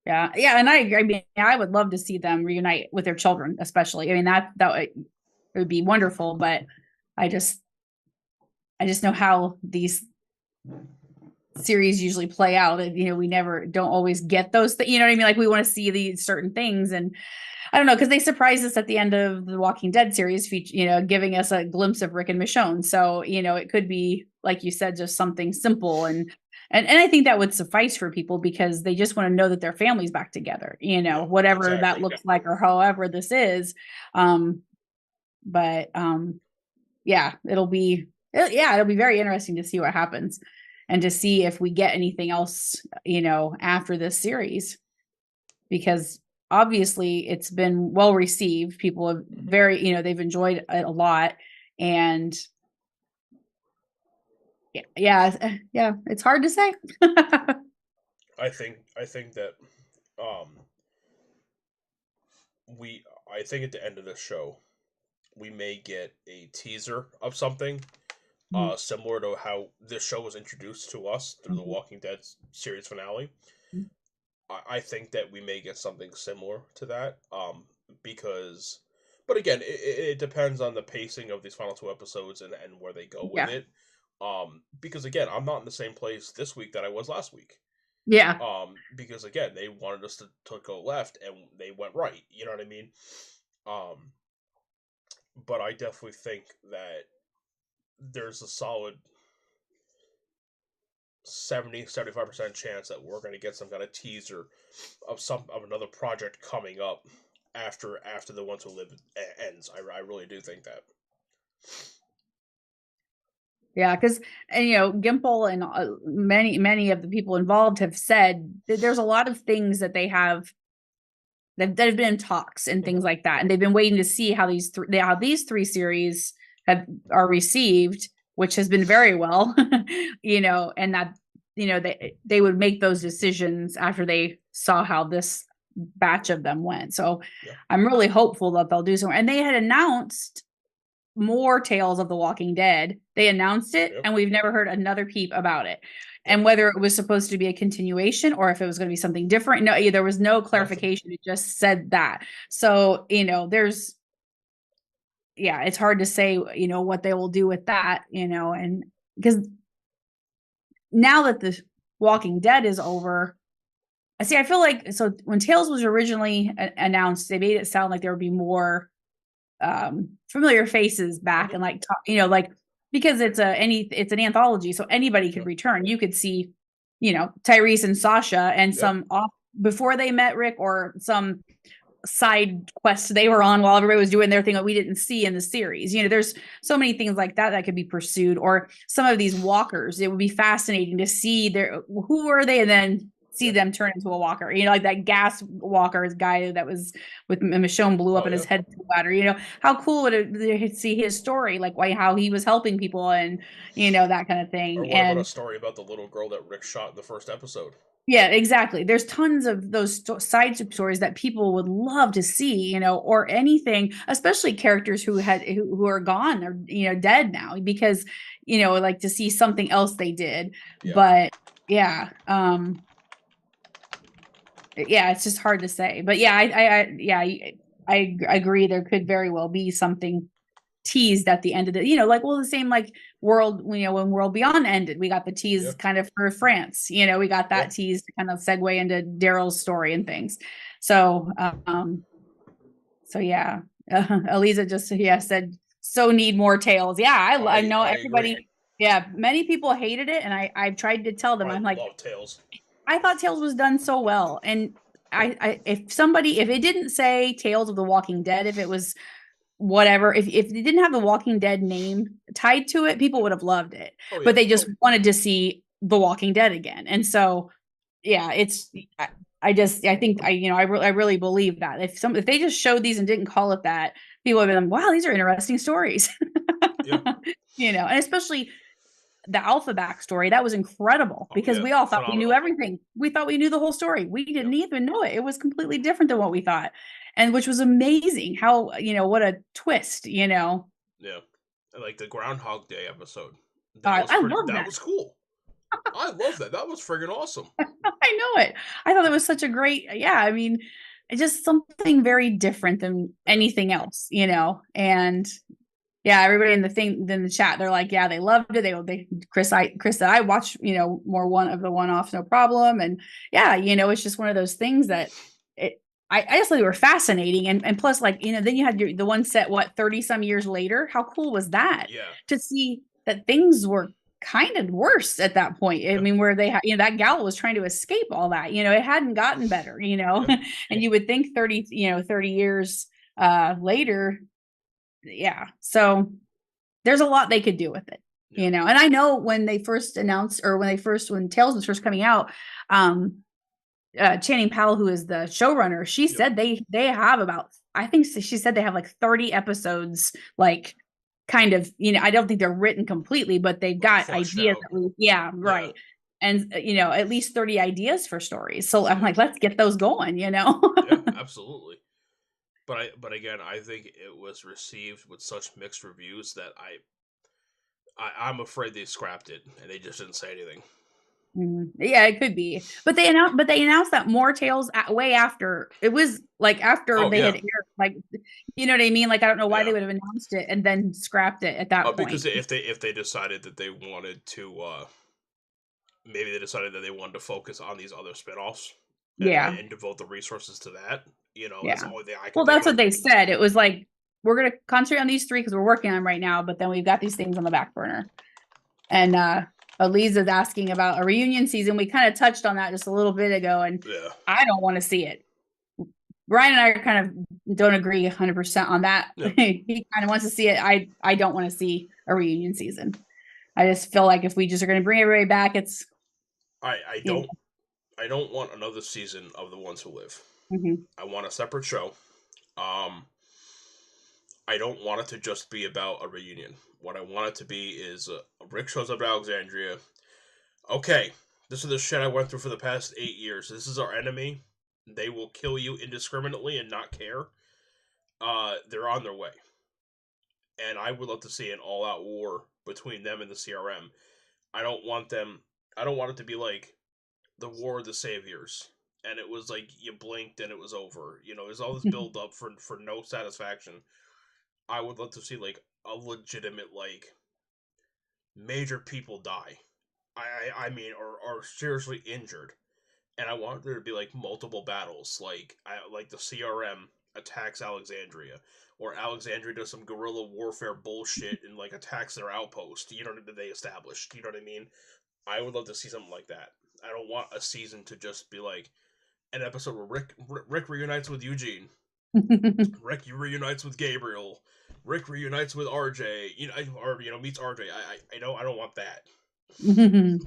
Yeah, and I mean, I would love to see them reunite with their children, especially. I mean, that would be wonderful, but I just know how these series usually play out, and we don't always get those things, you know what I mean? Like, we want to see these certain things, and I don't know, because they surprised us at the end of the Walking Dead series, giving us a glimpse of Rick and Michonne. So it could be, like you said, just something simple, and I think that would suffice for people, because they just want to know that their family's back together, whatever that looks like, or however this is. But it'll be very interesting to see what happens, and to see if we get anything else, after this series, because obviously it's been well received. People have they've enjoyed it a lot, and it's hard to say. I think that I think at the end of this show we may get a teaser of something similar to how this show was introduced to us through the Walking Dead series finale. I think that we may get something similar to that, because, but again, it depends on the pacing of these final 2 episodes and where they go with it. Because again, I'm not in the same place this week that I was last week. Yeah. Because again, they wanted us to go left and they went right. You know what I mean? But I definitely think that there's a solid 70-75% chance that we're going to get some kind of teaser of another project coming up after The Ones Who Live ends. I really do think that. Yeah, because Gimple and many of the people involved have said that there's a lot of things that they have that have been in talks and things like that, and they've been waiting to see how these three series are received, which has been very well, and that they would make those decisions after they saw how this batch of them went. So Yeah. I'm really hopeful that they'll do so. And they had announced more Tales of the Walking Dead. They announced it, and we've never heard another peep about it. And whether it was supposed to be a continuation or if it was going to be something different, no, there was no clarification. It just said that. So, it's hard to say, what they will do with that, and because now that the Walking Dead is over, I feel like, so when Tales was originally announced, they made it sound like there would be more familiar faces back and because it's an anthology, so anybody could return. You could see, Tyrese and Sasha and some off before they met Rick, or some side quest they were on while everybody was doing their thing that we didn't see in the series. There's so many things like that could be pursued, or some of these walkers. It would be fascinating to see who are they, and then see them turn into a walker, like that gas walker guy that was with Michonne blew up in his head ladder. How cool would it see his story, like how he was helping people and that kind of thing. Or what about a story about the little girl that Rick shot in the first episode? Yeah, exactly. There's tons of those side stories that people would love to see, or anything, especially characters who are gone or dead now, because like to see something else they did. But it's just hard to say. But I agree. There could very well be something teased at the end of the, the same like World, when World Beyond ended, we got the tease kind of for France. We got that tease to kind of segue into Daryl's story and things. So, Eliza just said, so need more Tales. Yeah, I know everybody. Agree. Yeah, many people hated it, and I've tried to tell them. I'm like, love Tales. I thought Tales was done so well, and if it didn't say Tales of the Walking Dead, if it was whatever, if it didn't have the Walking Dead name tied to it, people would have loved it. But they just wanted to see the Walking Dead again, and so it's. I think I really believe that if they just showed these and didn't call it that, people would be like, wow, these are interesting stories. And especially the Alpha backstory, that was incredible, because we all thought we knew everything. We thought we knew the whole story. We didn't even know it. It was completely different than what we thought, and which was amazing. How what a twist, Yeah, and like the Groundhog Day episode. I love that. That was cool. I love that. That was friggin' awesome. I know it. I thought it was such a great. Yeah, I mean, it's just something very different than anything else, and. Yeah, everybody in the chat, they're like, yeah, they loved it. Chris said, I watched, more one-offs, no problem. And it's just one of those things that I just thought they were fascinating. And plus, like, then you had the one set, 30 some years later. How cool was that? Yeah. To see that things were kind of worse at that point. I mean, where they that gal was trying to escape all that, it hadn't gotten better, and you would think 30 years later. Yeah, so there's a lot they could do with it, and I know when they first announced, or when Tales was first coming out, Channing Powell, who is the showrunner, she said they have about, I think she said they have like 30 episodes, like kind of, I don't think they're written completely, but they've got ideas. Right. And at least 30 ideas for stories. So I'm like, let's get those going, Yeah, absolutely. But again, I think it was received with such mixed reviews that I'm afraid they scrapped it and they just didn't say anything. Yeah, it could be. But they announced that more Tales way after. It was like after they had aired, like, you know what I mean? Like, I don't know why they would have announced it and then scrapped it at that point. Because if they decided that they wanted to, maybe they decided that they wanted to focus on these other spinoffs. And devote the resources to that. That's the only thing I can. Well, that's what they said. It was like, we're going to concentrate on these 3 because we're working on them right now, but then we've got these things on the back burner. And Eliza's asking about a reunion season. We kind of touched on that just a little bit ago, and I don't want to see it. Brian and I kind of don't agree 100% on that. Yeah. He kind of wants to see it. I don't want to see a reunion season. I just feel like if we just are going to bring everybody back, it's. I don't want another season of The Ones Who Live. Mm-hmm. I want a separate show. I don't want it to just be about a reunion. What I want it to be is Rick shows up at Alexandria. Okay, this is the shit I went through for the past 8 years. This is our enemy. They will kill you indiscriminately and not care. They're on their way. And I would love to see an all-out war between them and the CRM. I don't want it to be like the War of the Saviors. And it was like you blinked and it was over. You know, there's all this build up for no satisfaction. I would love to see like a legitimate like major people die. I mean, or seriously injured. And I want there to be like multiple battles, like the CRM attacks Alexandria, or Alexandria does some guerrilla warfare bullshit and like attacks their outpost. You know what they established. You know what I mean? I would love to see something like that. I don't want a season to just be like an episode where Rick reunites with Eugene, Rick reunites with Gabriel, Rick reunites with RJ. Meets RJ. I don't want that.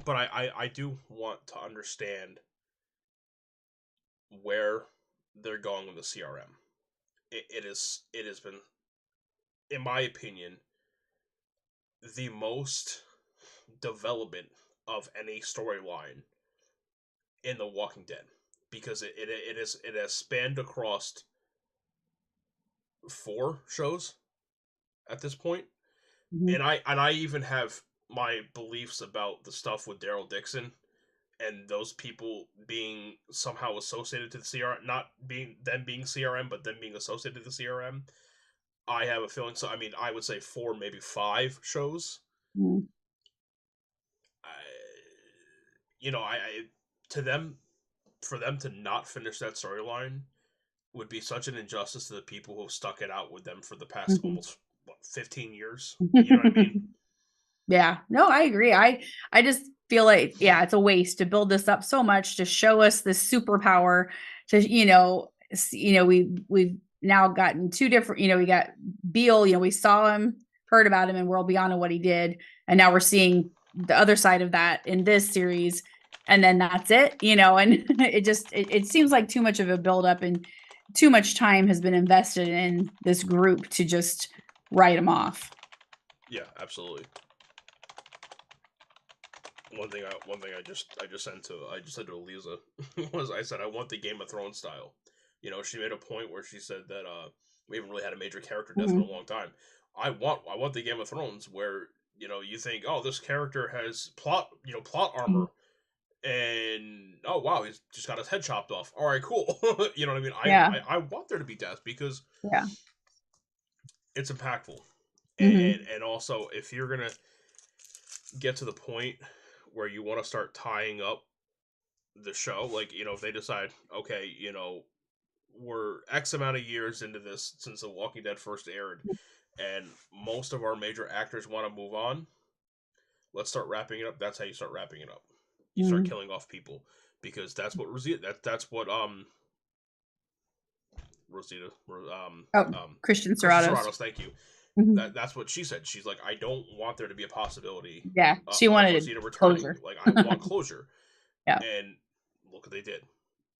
But I do want to understand where they're going with the CRM. It has been, in my opinion, the most development of any storyline in The Walking Dead, because it has spanned across 4 shows at this point. Mm-hmm. And I even have my beliefs about the stuff with Daryl Dixon and those people being somehow associated to the CRM, not being CRM, but them being associated to the CRM. I have a feeling. So I mean, I would say 4, maybe 5 shows. Mm. For them to not finish that storyline would be such an injustice to the people who have stuck it out with them for the past almost 15 years. You know what I mean? Yeah, no, I agree. I just feel like, yeah, it's a waste to build this up so much to show us this superpower to, we've now gotten 2 different, we got Beale, we saw him, heard about him in World Beyond and what he did. And now we're seeing the other side of that in this series. And then that's it, and it seems like too much of a buildup and too much time has been invested in this group to just write them off. Yeah, absolutely. One thing I just said to Eliza was I said I want the Game of Thrones style. She made a point where she said that we haven't really had a major character death in a long time. I want the Game of Thrones where you think, oh, this character has plot armor, and oh wow, he's just got his head chopped off. All right, cool. You know what I mean? I want there to be death because it's impactful, and also if you're gonna get to the point where you want to start tying up the show, like, if they decide, okay, we're X amount of years into this since The Walking Dead first aired, and most of our major actors want to move on, let's start wrapping it up. That's how you start wrapping it up. You start killing off people, because that's what that's what Rosita Christian Serratos, thank you. That's what she said. She's like, I don't want there to be a possibility. Yeah, she wanted Rosita returning. Closure. Like, I want closure. Yeah, and look what they did.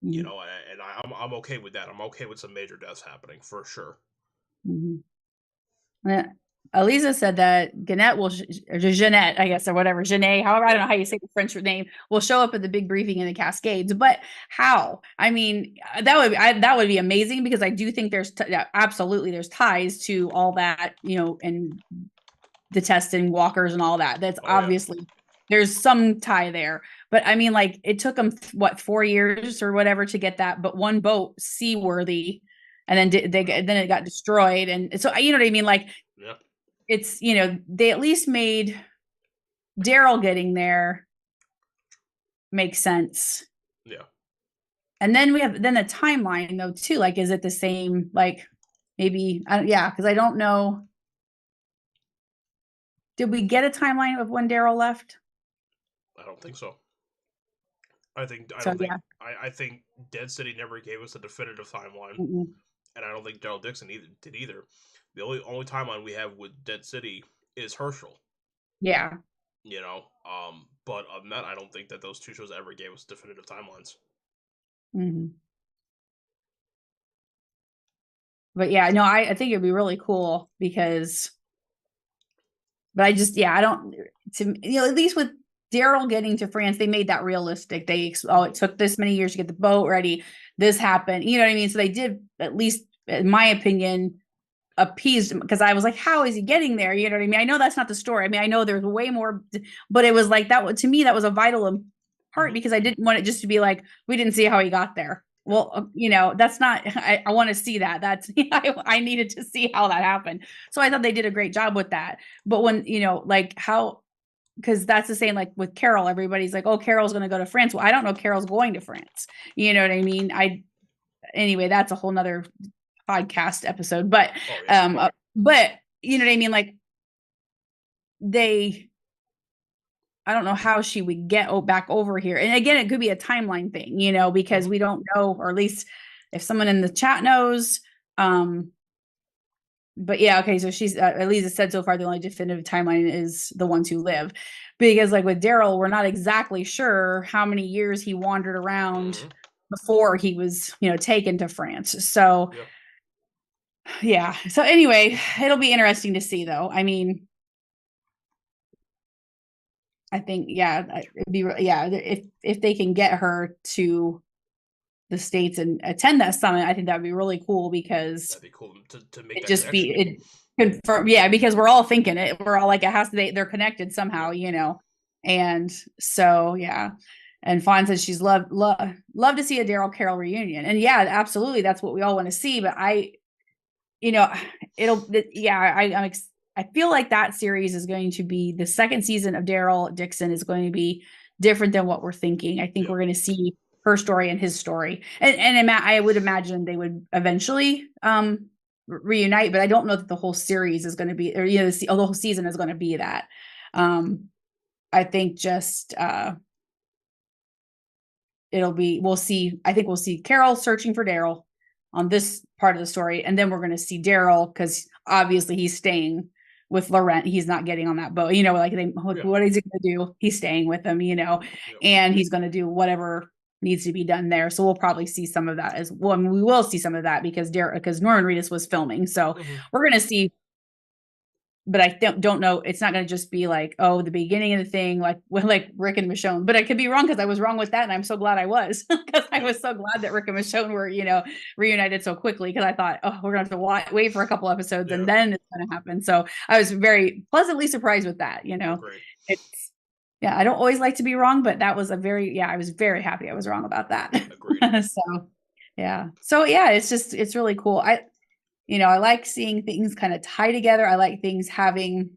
And I'm okay with that. I'm okay with some major deaths happening for sure. Yeah. Eliza said that Jeanette, I guess, or whatever, Jeanette, however, I don't know how you say the French name, will show up at the big briefing in the Cascades. But how? I mean, that would be amazing, because I do think there's there's ties to all that, and the testing walkers and all that. That's obviously there's some tie there. But I mean, like, it took them 4 years or whatever to get that, but one boat seaworthy, and then then it got destroyed, and so you know what I mean, like. Yeah. It's, they at least made Daryl getting there make sense. Yeah. And then we have the timeline though too. Like, is it the same? Like, maybe, yeah, because I don't know. Did we get a timeline of when Daryl left? I don't think so. I think I So don't think yeah. I think Dead City never gave us a definitive timeline, Mm-mm. and I don't think Daryl Dixon did either. The only timeline we have with Dead City is Herschel. Yeah. You know, but other than that, I don't think that those two shows ever gave us definitive timelines. Mm-hmm. But yeah, no, I think it'd be really cool because, but I just, yeah, I don't, at least with Daryl getting to France, they made that realistic. It took this many years to get the boat ready. This happened, you know what I mean? So they did, at least in my opinion, appeased, because I was like, how is he getting there? You know what I mean? I know that's not the story. I mean, I know there's way more, but it was like that to me, that was a vital part, because I didn't want it just to be like, we didn't see how he got there. Well, that's not, I want to see that. That's, I needed to see how that happened. So I thought they did a great job with that. But when, like how, because that's the same, like with Carol, everybody's like, oh, Carol's going to go to France. Well, I don't know Carol's going to France. You know what I mean? Anyway, that's a whole nother podcast episode, but but you know what I mean, like I don't know how she would get back over here. And again, it could be a timeline thing, because we don't know, or at least if someone in the chat knows. But yeah, okay, so she's at least it said so far the only definitive timeline is the ones who live, because like with Daryl, we're not exactly sure how many years he wandered around before he was taken to France. So yeah. So anyway, it'll be interesting to see, though. I mean, I think, yeah, if they can get her to the States and attend that summit, I think that'd be really cool, because that'd be cool to make it that just connection. it confirm, yeah, because we're all thinking it. We're all like, it has to, they're connected somehow, and so yeah. And Fawn says she's love to see a Daryl Carol reunion, and yeah, absolutely, that's what we all want to see. But I feel like that series is going to be, the second season of Daryl Dixon is going to be different than what we're thinking. I think we're going to see her story and his story, and I would imagine they would eventually reunite, but I don't know that the whole series is going to be, or the whole season is going to be that. I think just we'll see. I think we'll see Carol searching for Daryl on this part of the story, and then we're going to see Daryl, because obviously he's staying with Laurent. He's not getting on that boat, what is he going to do? He's staying with them, and he's going to do whatever needs to be done there. So we'll probably see some of that as well. I mean, we will see some of that because Norman Reedus was filming, so we're going to see. But I don't know. It's not going to just be like, oh, the beginning of the thing, like with like Rick and Michonne. But I could be wrong, because I was wrong with that, and I'm so glad I was, because I was so glad that Rick and Michonne were, reunited so quickly. Because I thought, oh, we're going to have to wait for a couple episodes, and then it's going to happen. So I was very pleasantly surprised with that. It's I don't always like to be wrong, but that was I was very happy I was wrong about that. So yeah, it's really cool. I like seeing things kind of tie together. I like things having,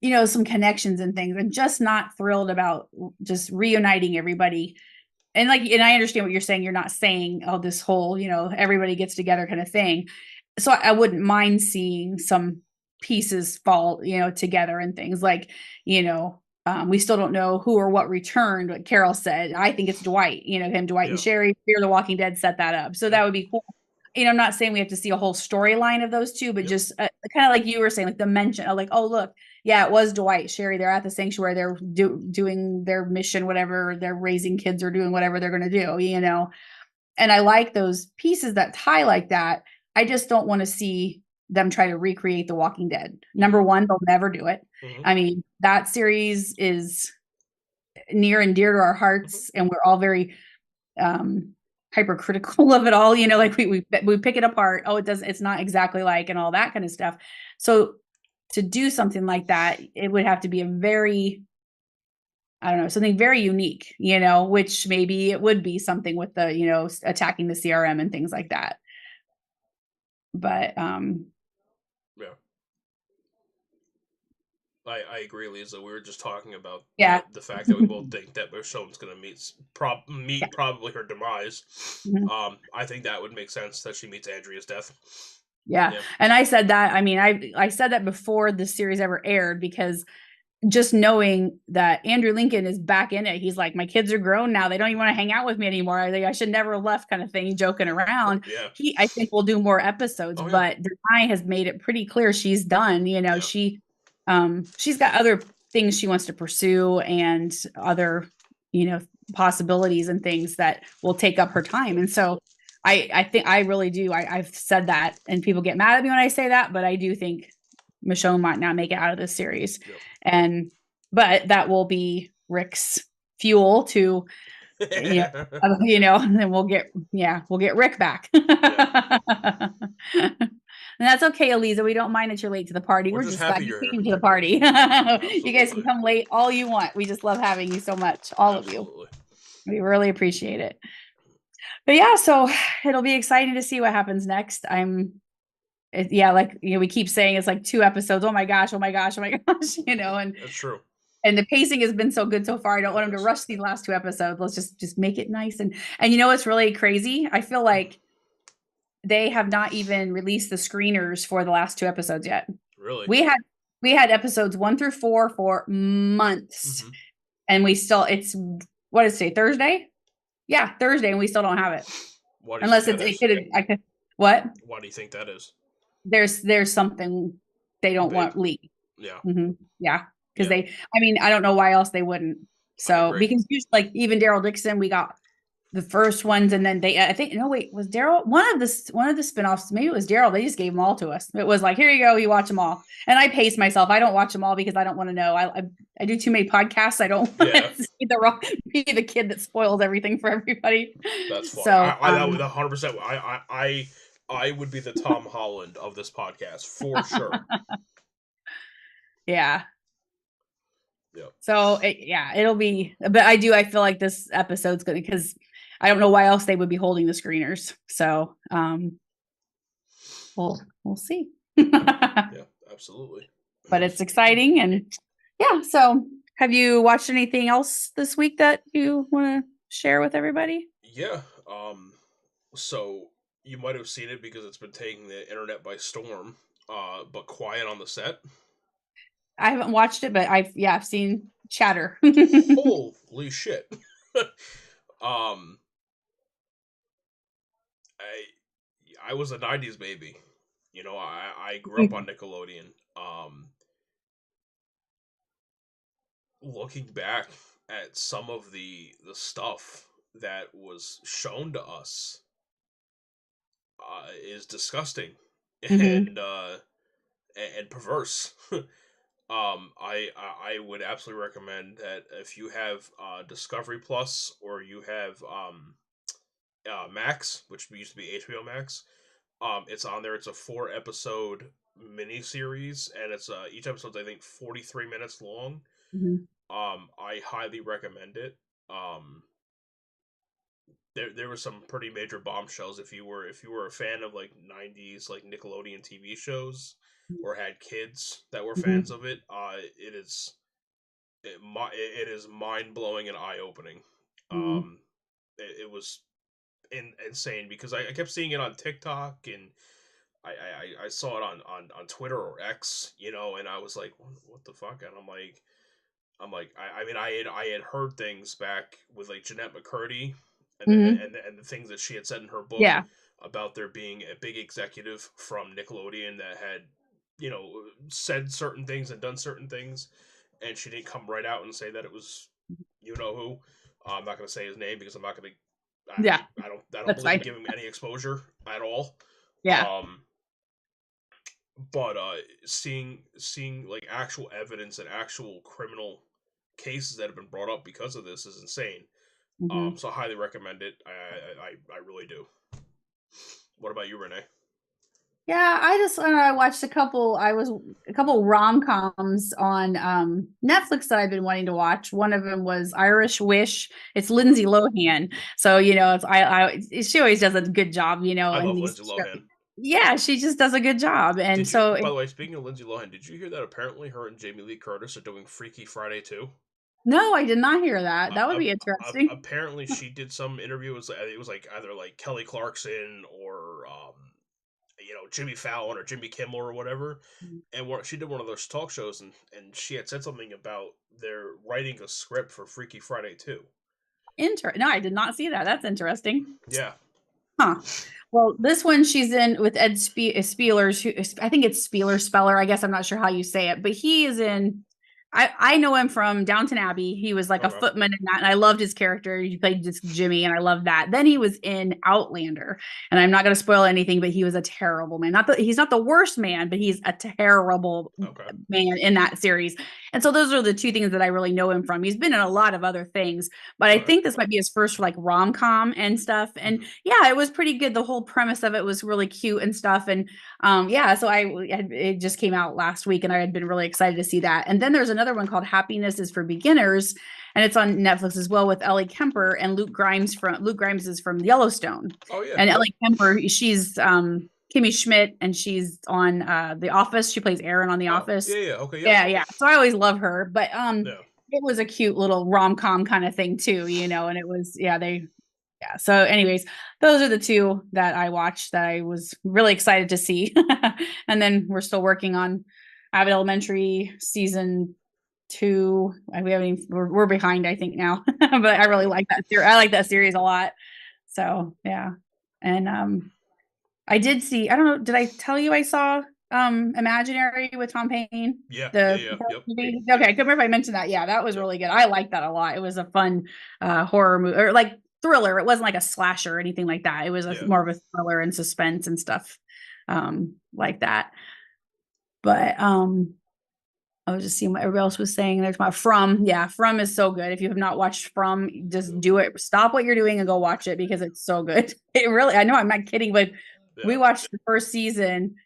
some connections and things. I'm just not thrilled about just reuniting everybody. And I understand what you're saying. You're not saying, oh, this whole, everybody gets together kind of thing. So I wouldn't mind seeing some pieces fall, together, and things like, we still don't know who or what returned. What Carol said, I think it's Dwight, Dwight and Sherry, Fear the Walking Dead set that up. So that would be cool. I'm not saying we have to see a whole storyline of those two, but just kind of like you were saying, like the mention of like, oh, look, yeah, it was Dwight, Sherry. They're at the sanctuary. They're doing their mission, whatever. They're raising kids or doing whatever they're going to do, And I like those pieces that tie like that. I just don't want to see them try to recreate The Walking Dead. Number one, they'll never do it. I mean, that series is near and dear to our hearts, and we're all very hypercritical of it all, like we pick it apart. Oh, it's not exactly like, and all that kind of stuff. So to do something like that, it would have to be a very, I don't know, something very unique, which maybe it would be something with the, attacking the CRM and things like that. But I agree, Lisa. We were just talking about Yeah. the fact that we both think that Michonne's going to meet Yeah. probably her demise. Mhm. I think that would make sense that she meets Andrea's death. Yeah. Yeah. And I said that, I mean, I said that before the series ever aired, because just knowing that Andrew Lincoln is back in it, he's like, my kids are grown now. They don't even want to hang out with me anymore. I should never have left, kind of thing, joking around. Yeah. I think we'll do more episodes, Oh, yeah. but Denai has made it pretty clear she's done. You know, Yeah. she's got other things she wants to pursue, and other, possibilities and things that will take up her time. And so I think I really do. I've said that, and people get mad at me when I say that, but I do think Michonne might not make it out of this series. Yep. But that will be Rick's fuel to, and then we'll get Rick back. And that's okay, Eliza. We don't mind that you're late to the party. We're just glad happy you you're came here. to the party. You guys can Absolutely. come late all you want. We just love having you so much, all of you. Absolutely. We really appreciate it. But yeah, so it'll be exciting to see what happens next. We keep saying it's like 2 episodes. Oh my gosh, oh my gosh, oh my gosh, and That's true. and the pacing has been so good so far. I don't want them to rush these last 2 episodes. Let's just make it nice. And you know what's really crazy? I feel like they have not even released the screeners for the last 2 episodes yet. Really? We had episodes 1 through 4 for months. Mhm. And what is today? Thursday? Yeah, Thursday, and we still don't have it. Unless I could what? Why do you think that is? There's something they don't want leaked. Yeah. Yeah. Because I don't know why else they wouldn't. So because like even Daryl Dixon, we got the first ones, and then was Daryl one of the spinoffs? Maybe it was Daryl. They just gave them all to us. It was like, here you go, you watch them all. And I pace myself. I don't watch them all because I don't want to know. I do too many podcasts. I don't want to be the kid that spoils everything for everybody. That's fine. So I would 100%. I would be the Tom Holland of this podcast for sure. Yeah. Yep. So it'll be, but I feel like this episode's good because I don't know why else they would be holding the screeners. So, we'll see. Yeah, absolutely. But it's exciting, and yeah. So, have you watched anything else this week that you want to share with everybody? Yeah. So you might have seen it because it's been taking the internet by storm. But Quiet on the Set. I haven't watched it, but I've seen chatter. Holy shit. I was a 90s baby. I grew up on Nickelodeon. Looking back at some of the stuff that was shown to us is disgusting and perverse. I would absolutely recommend that if you have Discovery Plus or you have Max, which used to be HBO Max, it's on there. It's a 4-episode miniseries, and it's each episode's I think 43 minutes long. I highly recommend it. There were some pretty major bombshells if you were a fan of like 90s like Nickelodeon TV shows or had kids that were fans of it. It is mind blowing and eye opening. It was insane because I kept seeing it on TikTok, and I saw it on Twitter or X, and I was like, what the fuck? And I had heard things back with like Jeanette McCurdy and the things that she had said in her book about there being a big executive from Nickelodeon that had, said certain things and done certain things, and she didn't come right out and say that it was who. I'm not going to say his name because I'm not going to. I don't believe in giving him any exposure at all. Yeah. But seeing like actual evidence and actual criminal cases that have been brought up because of this is insane. So I highly recommend it. I really do. What about you, Renee? Yeah, I watched a couple rom-coms on Netflix that I've been wanting to watch. One of them was Irish Wish. It's Lindsay Lohan. So, she always does a good job, I in love these Lindsay Lohan. Yeah, she just does a good job. And Did you, so by the way, speaking of Lindsay Lohan, did you hear that apparently her and Jamie Lee Curtis are doing Freaky Friday too? no, I did not hear that. That would be interesting. Apparently, she did some interview. It was like either like Kelly Clarkson or Jimmy Fallon or Jimmy Kimmel or whatever. And she did one of those talk shows, and she had said something about they're writing a script for Freaky Friday too. No, I did not see that. That's interesting. Yeah. Huh. Well, this one she's in with Ed Spielers, who I think it's Spieler Speller. I guess I'm not sure how you say it, but he is in. I know him from Downton Abbey. He was like a Okay. footman in that, and I loved his character. He played just Jimmy, and I loved that. Then he was in Outlander, and I'm not going to spoil anything, but he was a terrible man. He's not the worst man, but he's a terrible man in that series. And so those are the two things that I really know him from. He's been in a lot of other things, but I think this might be his first like rom-com and stuff. And yeah, it was pretty good. The whole premise of it was really cute and stuff. And yeah, so it just came out last week, and I had been really excited to see that. And then there's another one called Happiness is for Beginners, and it's on Netflix as well with Ellie Kemper and Luke Grimes is from Yellowstone. Oh yeah. And Ellie Kemper, she's Kimmy Schmidt, and she's on The Office. She plays Erin on The Office. Yeah, okay, yeah. So I always love her, but it was a cute little rom-com kind of thing too, and it was So anyways, those are the two that I watched that I was really excited to see. And then we're still working on Abbott Elementary season 2. We're behind, I think, now. But I really like that series. I like that series a lot. So yeah. And I did see, I don't know, did I tell you I saw Imaginary with Tom Payne? Yep. Okay, I couldn't remember if I mentioned that. Yeah, that was really good. I liked that a lot. It was a fun horror movie, or like thriller. It wasn't like a slasher or anything like that. It was more of a thriller and suspense and stuff like that. But I was just seeing what everybody else was saying. There's From is so good. If you have not watched From, just do it. Stop what you're doing and go watch it, because it's so good. It really, I know I'm not kidding, but we watched the first season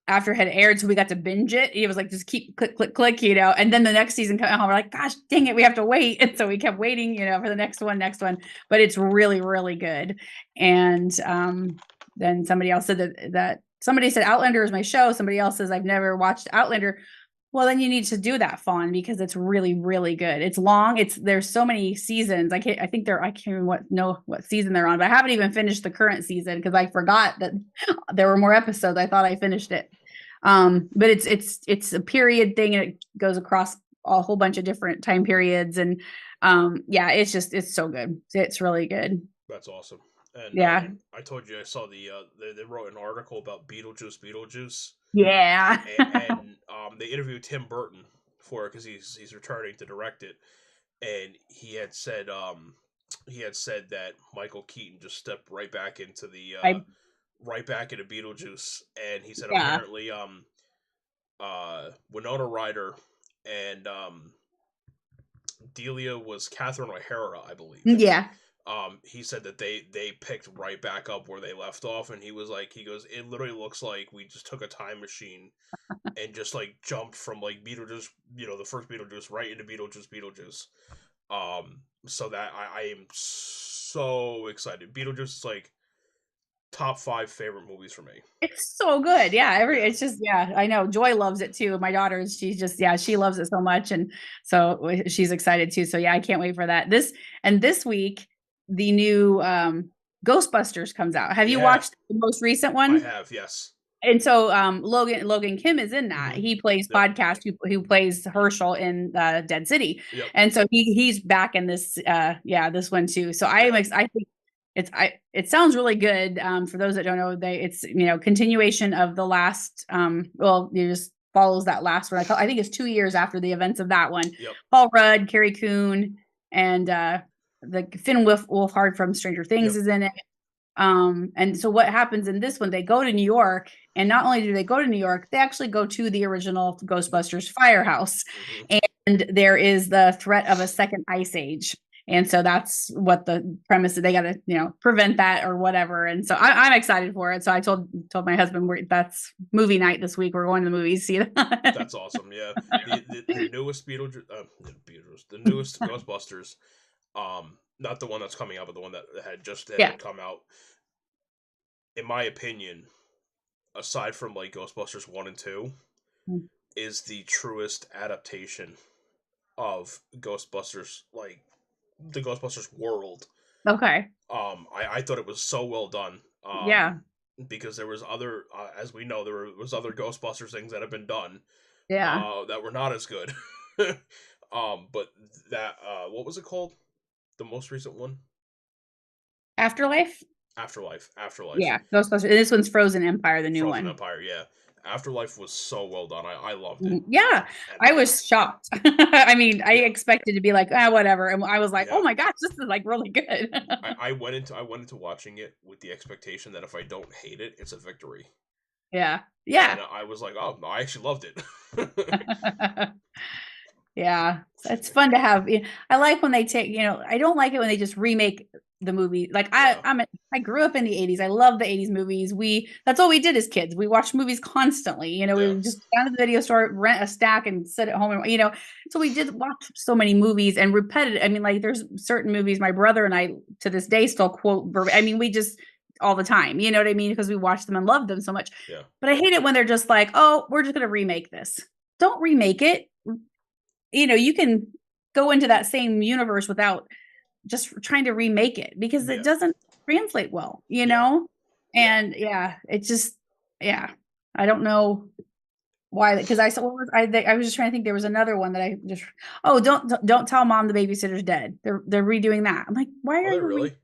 after it had aired, so we got to binge it. It was like, just keep click, and then the next season came out. We're like, gosh dang it, we have to wait. And so we kept waiting, for the next one. But it's really, really good. And then somebody else said that somebody said Outlander is my show. Somebody else says I've never watched Outlander. Well, then you need to do that, Fawn, because it's really, really good. It's long. There's so many seasons. I can't even know what season they're on, but I haven't even finished the current season because I forgot that there were more episodes. I thought I finished it. But it's a period thing, and it goes across a whole bunch of different time periods. And it's so good. It's really good. That's awesome. And yeah, I told you I saw they wrote an article about Beetlejuice. Yeah. and they interviewed Tim Burton for it because he's returning to direct it, and he had said that Michael Keaton just stepped right back into Beetlejuice, and he said apparently Winona Ryder and Delia was Catherine O'Hara, I believe. Yeah. He said that they picked right back up where they left off, and he goes, it literally looks like we just took a time machine and just like jumped from like Beetlejuice, the first Beetlejuice right into Beetlejuice. So that I am so excited. Beetlejuice is like top 5 favorite movies for me. It's so good. Yeah. It's just, I know Joy loves it too. My daughter, she loves it so much. And so she's excited too. So I can't wait for that. This week, the new Ghostbusters comes out. Have you watched the most recent one? I have, yes. And so Logan Kim is in that. He plays Podcast, who plays Herschel in Dead City. Yep. And so he's back in this this one too. So I think it sounds really good. For those that don't know, it's continuation of the last it just follows that last one. I think it's 2 years after the events of that one. Yep. Paul Rudd, Carrie Coon, and the Finn Wolfhard from Stranger Things is in it. And so what happens in this one, they go to New York, and not only do they go to New York, they actually go to the original Ghostbusters firehouse. And there is the threat of a second ice age. And so that's what the premise is. They got to, prevent that or whatever. And so I'm excited for it. So I told my husband, that's movie night this week. We're going to the movies. See that? That's awesome. Yeah. The newest the newest Ghostbusters, not the one that's coming out, but the one that had just come out. In my opinion, aside from like Ghostbusters 1 and 2, Mm. is the truest adaptation of Ghostbusters, like the Ghostbusters world. Okay. I thought it was so well done. Yeah. Because there was other, as we know, was other Ghostbusters things that have been done, Yeah. that were not as good. But that, what was it called? The most recent one? Afterlife? Afterlife. Yeah. Ghostbusters. This one's Frozen Empire, the new Frozen one. Empire, yeah. Afterlife was so well done. I loved it. Mhm. Yeah. And I was shocked. I mean, I yeah, expected to be like, ah, whatever. And I was like, oh yeah. my gosh, this is like really good. I went into watching it with the expectation that if I don't hate it, it's a victory. Yeah. And Yeah. I was like, oh, no, I actually loved it. Yeah, it's fun to have. I like when they take, I don't like it when they just remake the movie. Like Yeah, I grew up in the 80s. I love the 80s movies. That's all we did as kids. We watched movies constantly. We yeah, would just go down to the video store, rent a stack and sit at home so we did watch so many movies and repetitive. I mean, like there's certain movies my brother and I to this day still quote. I mean, we just all the time, you know what I mean? Because we watched them and loved them so much. yeah, But I hate it when they're just like, oh, we're just going to remake this. Don't remake it. You can go into that same universe without just trying to remake it because it yeah, doesn't translate well, yeah, yeah. and yeah, it just, yeah, I don't know why, because I saw, I was just trying to think there was another one that I just, oh, don't tell mom the babysitter's dead. They're redoing that. I'm like, why Are are they you really?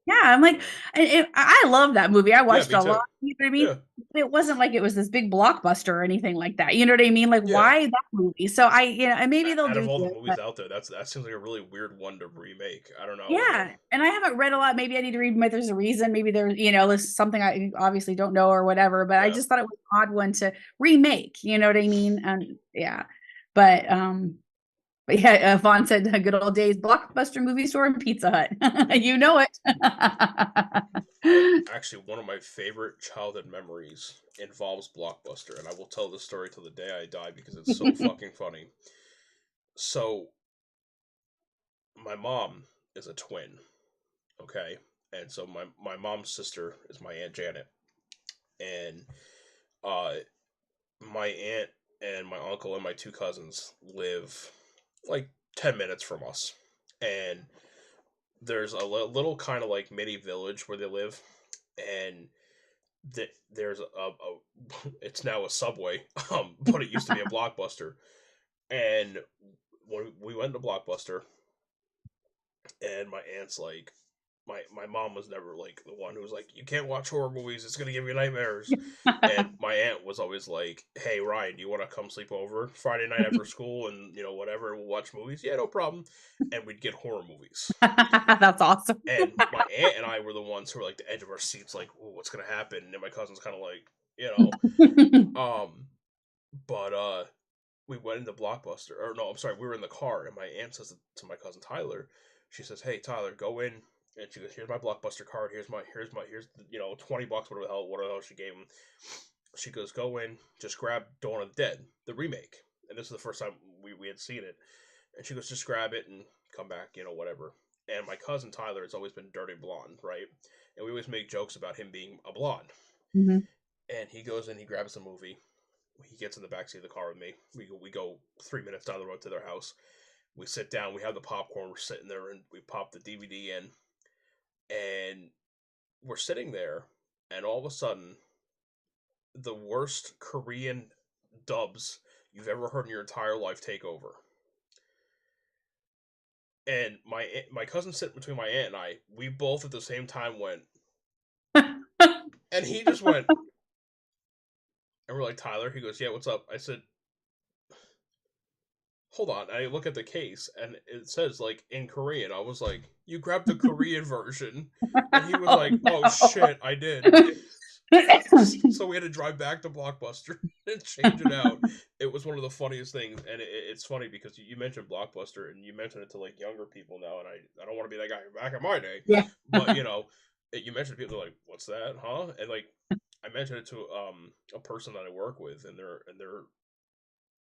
yeah, I'm like, Um, I love that movie. I yeah, watched me a lot. too. You know what I mean? Yeah, It wasn't like it was this big blockbuster or anything like that. You know what I mean? Like, yeah. why that movie? So and maybe they'll Out of do all the this, movies but out there, that seems like a really weird one to remake. I don't know. yeah. And I haven't read a lot. Maybe I need to read. Maybe there's a reason. Maybe there's something I obviously don't know or whatever. But I Yeah, just thought it was an odd one to remake. You know what I mean? And yeah, but but yeah, Vaughn said the good old days, Blockbuster movie store and Pizza Hut. You know it. actually, one of my favorite childhood memories involves Blockbuster, and I will tell this story till the day I die because it's so fucking funny. So, my mom is a twin, okay, and so my mom's sister is my aunt Janet, and uh, my aunt and my uncle and my two cousins live like 10 minutes from us, and there's a little kind of like mini village where they live, and there's it's now a Subway, but it used to be a Blockbuster, and when we went to Blockbuster, and my aunt's like, my mom was never like the one who was like, you can't watch horror movies, it's gonna give you nightmares. And my aunt was always like, hey Ryan, do you want to come sleep over Friday night after school and whatever, we'll watch movies? Yeah, no problem. And we'd get horror movies. That's awesome. And my aunt and I were the ones who were like the edge of our seats, like, ooh, what's gonna happen? And my cousin's kind of like, um, but we went into Blockbuster, or no, I'm sorry, we were in the car, and my aunt says to my cousin Tyler, she says, "Hey Tyler, go in," and she goes, "Here's my Blockbuster card. Here's $20, whatever the hell she gave him." She goes, "Go in, just grab Dawn of the Dead, the remake," and this is the first time we had seen it, and she goes, "Just grab it and come back, whatever." And my cousin Tyler has always been dirty blonde, right? And we always make jokes about him being a blonde. Mhm. And he goes in, he grabs the movie. He gets in the backseat of the car with me. We go 3 minutes down the road to their house. We sit down. We have the popcorn. We're sitting there, and we pop the DVD in, and we're sitting there, and all of a sudden, the worst Korean dubs you've ever heard in your entire life take over. And my cousin sitting between my aunt and I, we both at the same time went, and he just went, and we're like, Tyler. He goes, yeah, what's up? I said, hold on. I look at the case and it says like in Korean. I was like, you grabbed the Korean version. And he was Oh, like, oh no. shit, I did. So we had to drive back to Blockbuster and change it out. It was one of the funniest things. And it's funny because you mentioned Blockbuster and you mentioned it to like younger people now. And I don't want to be that guy back in my day. Yeah. But, you mentioned people, they're like, what's that, huh? And like, I mentioned it to a person that I work with, and they're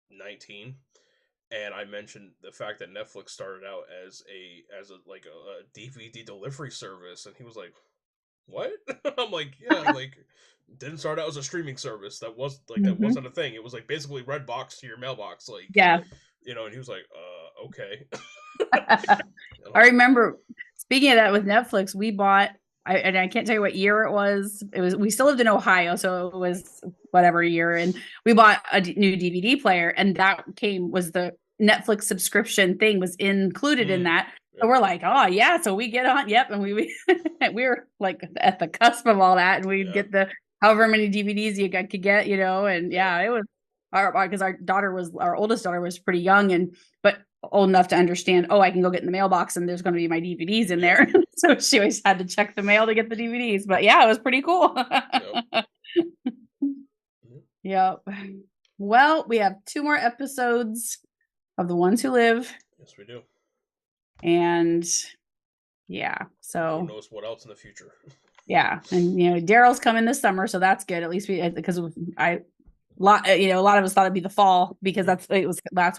19, and I mentioned the fact that Netflix started out as a DVD delivery service, and he was like, what? I'm like, yeah, like, didn't start out as a streaming service. That was like that Mhm. wasn't a thing. It was like basically Redbox to your mailbox, like, Yeah. you know. And he was like, okay. I remember, speaking of that with Netflix, we bought, and I can't tell you what year it was. We still lived in Ohio, so it was whatever year, and we bought a new DVD player, and that was the Netflix subscription thing was included in that. So we're like, oh yeah, so we get on, yep, and we were like at the cusp of all that, and we'd get the however many DVDs you could get, you know, and yeah, it was because our oldest daughter was pretty young but old enough to understand, oh, I can go get in the mailbox and there's going to be my DVDs in there. So she always had to check the mail to get the DVDs. But yeah, it was pretty cool. Yep. Well, we have 2 more episodes of The Ones Who Live. Yes, we do. And yeah, so who knows what else in the future. Yeah, and you know, Daryl's coming this summer, so that's good. At least because a lot of us thought it'd be the fall because that's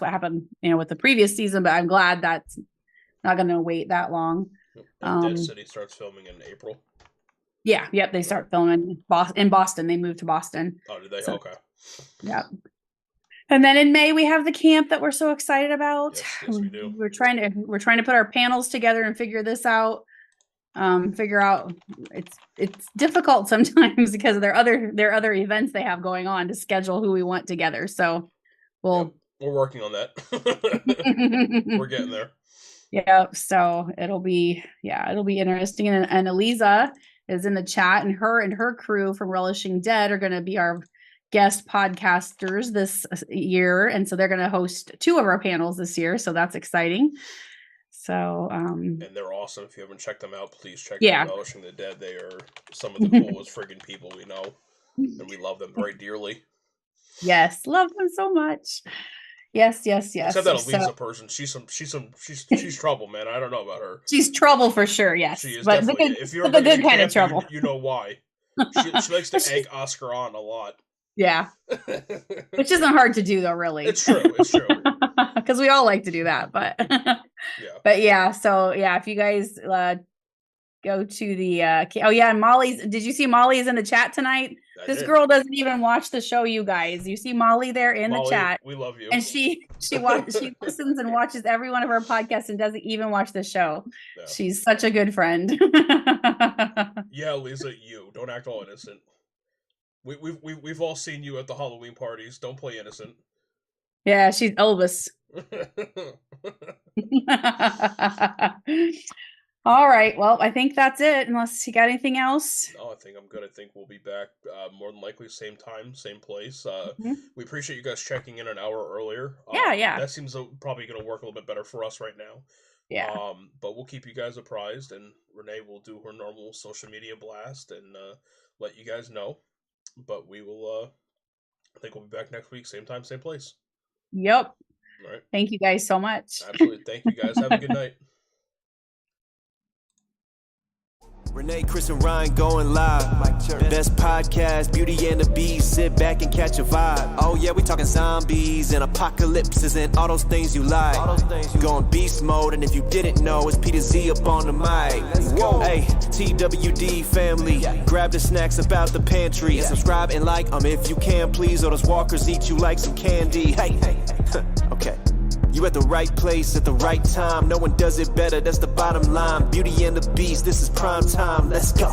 what happened, you know, with the previous season. But I'm glad that's not going to wait that long. Dead City starts filming in April. Yeah, yep, they start filming in Boston. They moved to Boston. Oh, did they? So, okay. Yep. And then in May we have the camp that we're so excited about. Yes, we do. We're trying to put our panels together and figure this out. Figure out it's difficult sometimes because of their other events they have going on to schedule who we want together. So we're working on that. We're getting there. Yeah, so it'll be interesting. And Eliza is in the chat, and her crew from Relishing Dead are going to be our guest podcasters this year, and so they're going to host 2 of our panels this year. So that's exciting. So and they're awesome. If you haven't checked them out, please check out Relishing the Dead. They are some of the coolest friggin' people we know, and we love them very dearly. Yes, love them so much. Yes. Except that Eliza person, she's trouble, man. I don't know about her. She's trouble for sure. Yes, she is but definitely. If you're the good kind of trouble, you know why. She likes to egg Oscar on a lot. Yeah, which isn't hard to do though, really. It's true. Because we all like to do that, but But yeah, so yeah, if you guys go to the Molly's. Did you see Molly is in the chat tonight? This girl doesn't even watch the show, you guys. You see Molly there in the chat. We love you. And she listens and watches every one of our podcasts and doesn't even watch the show. Yeah. She's such a good friend. Yeah, Lisa, you don't act all innocent. We've all seen you at the Halloween parties. Don't play innocent. Yeah, she's Elvis. All right. Well, I think that's it. Unless you got anything else. No, I think I'm good. I think we'll be back more than likely same time, same place. We appreciate you guys checking in an hour earlier. Yeah. That seems probably going to work a little bit better for us right now. Yeah. But we'll keep you guys apprised, and Renee will do her normal social media blast and let you guys know. But we will. I think we'll be back next week, same time, same place. Yep. All right. Thank you guys so much. Absolutely. Thank you guys. Have a good night. Renee, Chris, and Ryan going live. Best podcast, Beauty and the Beast. Sit back and catch a vibe. Oh yeah, we talking zombies and apocalypses and all those things you like. Going beast mode, and if you didn't know, it's Peter Z up on the mic. Whoa, hey, TWD family, grab the snacks about the pantry. Subscribe and like if you can, please, or those walkers eat you like some candy. Hey, okay. You at the right place at the right time. No one does it better, that's the bottom line. Beauty and the Beast, this is prime time. Let's go.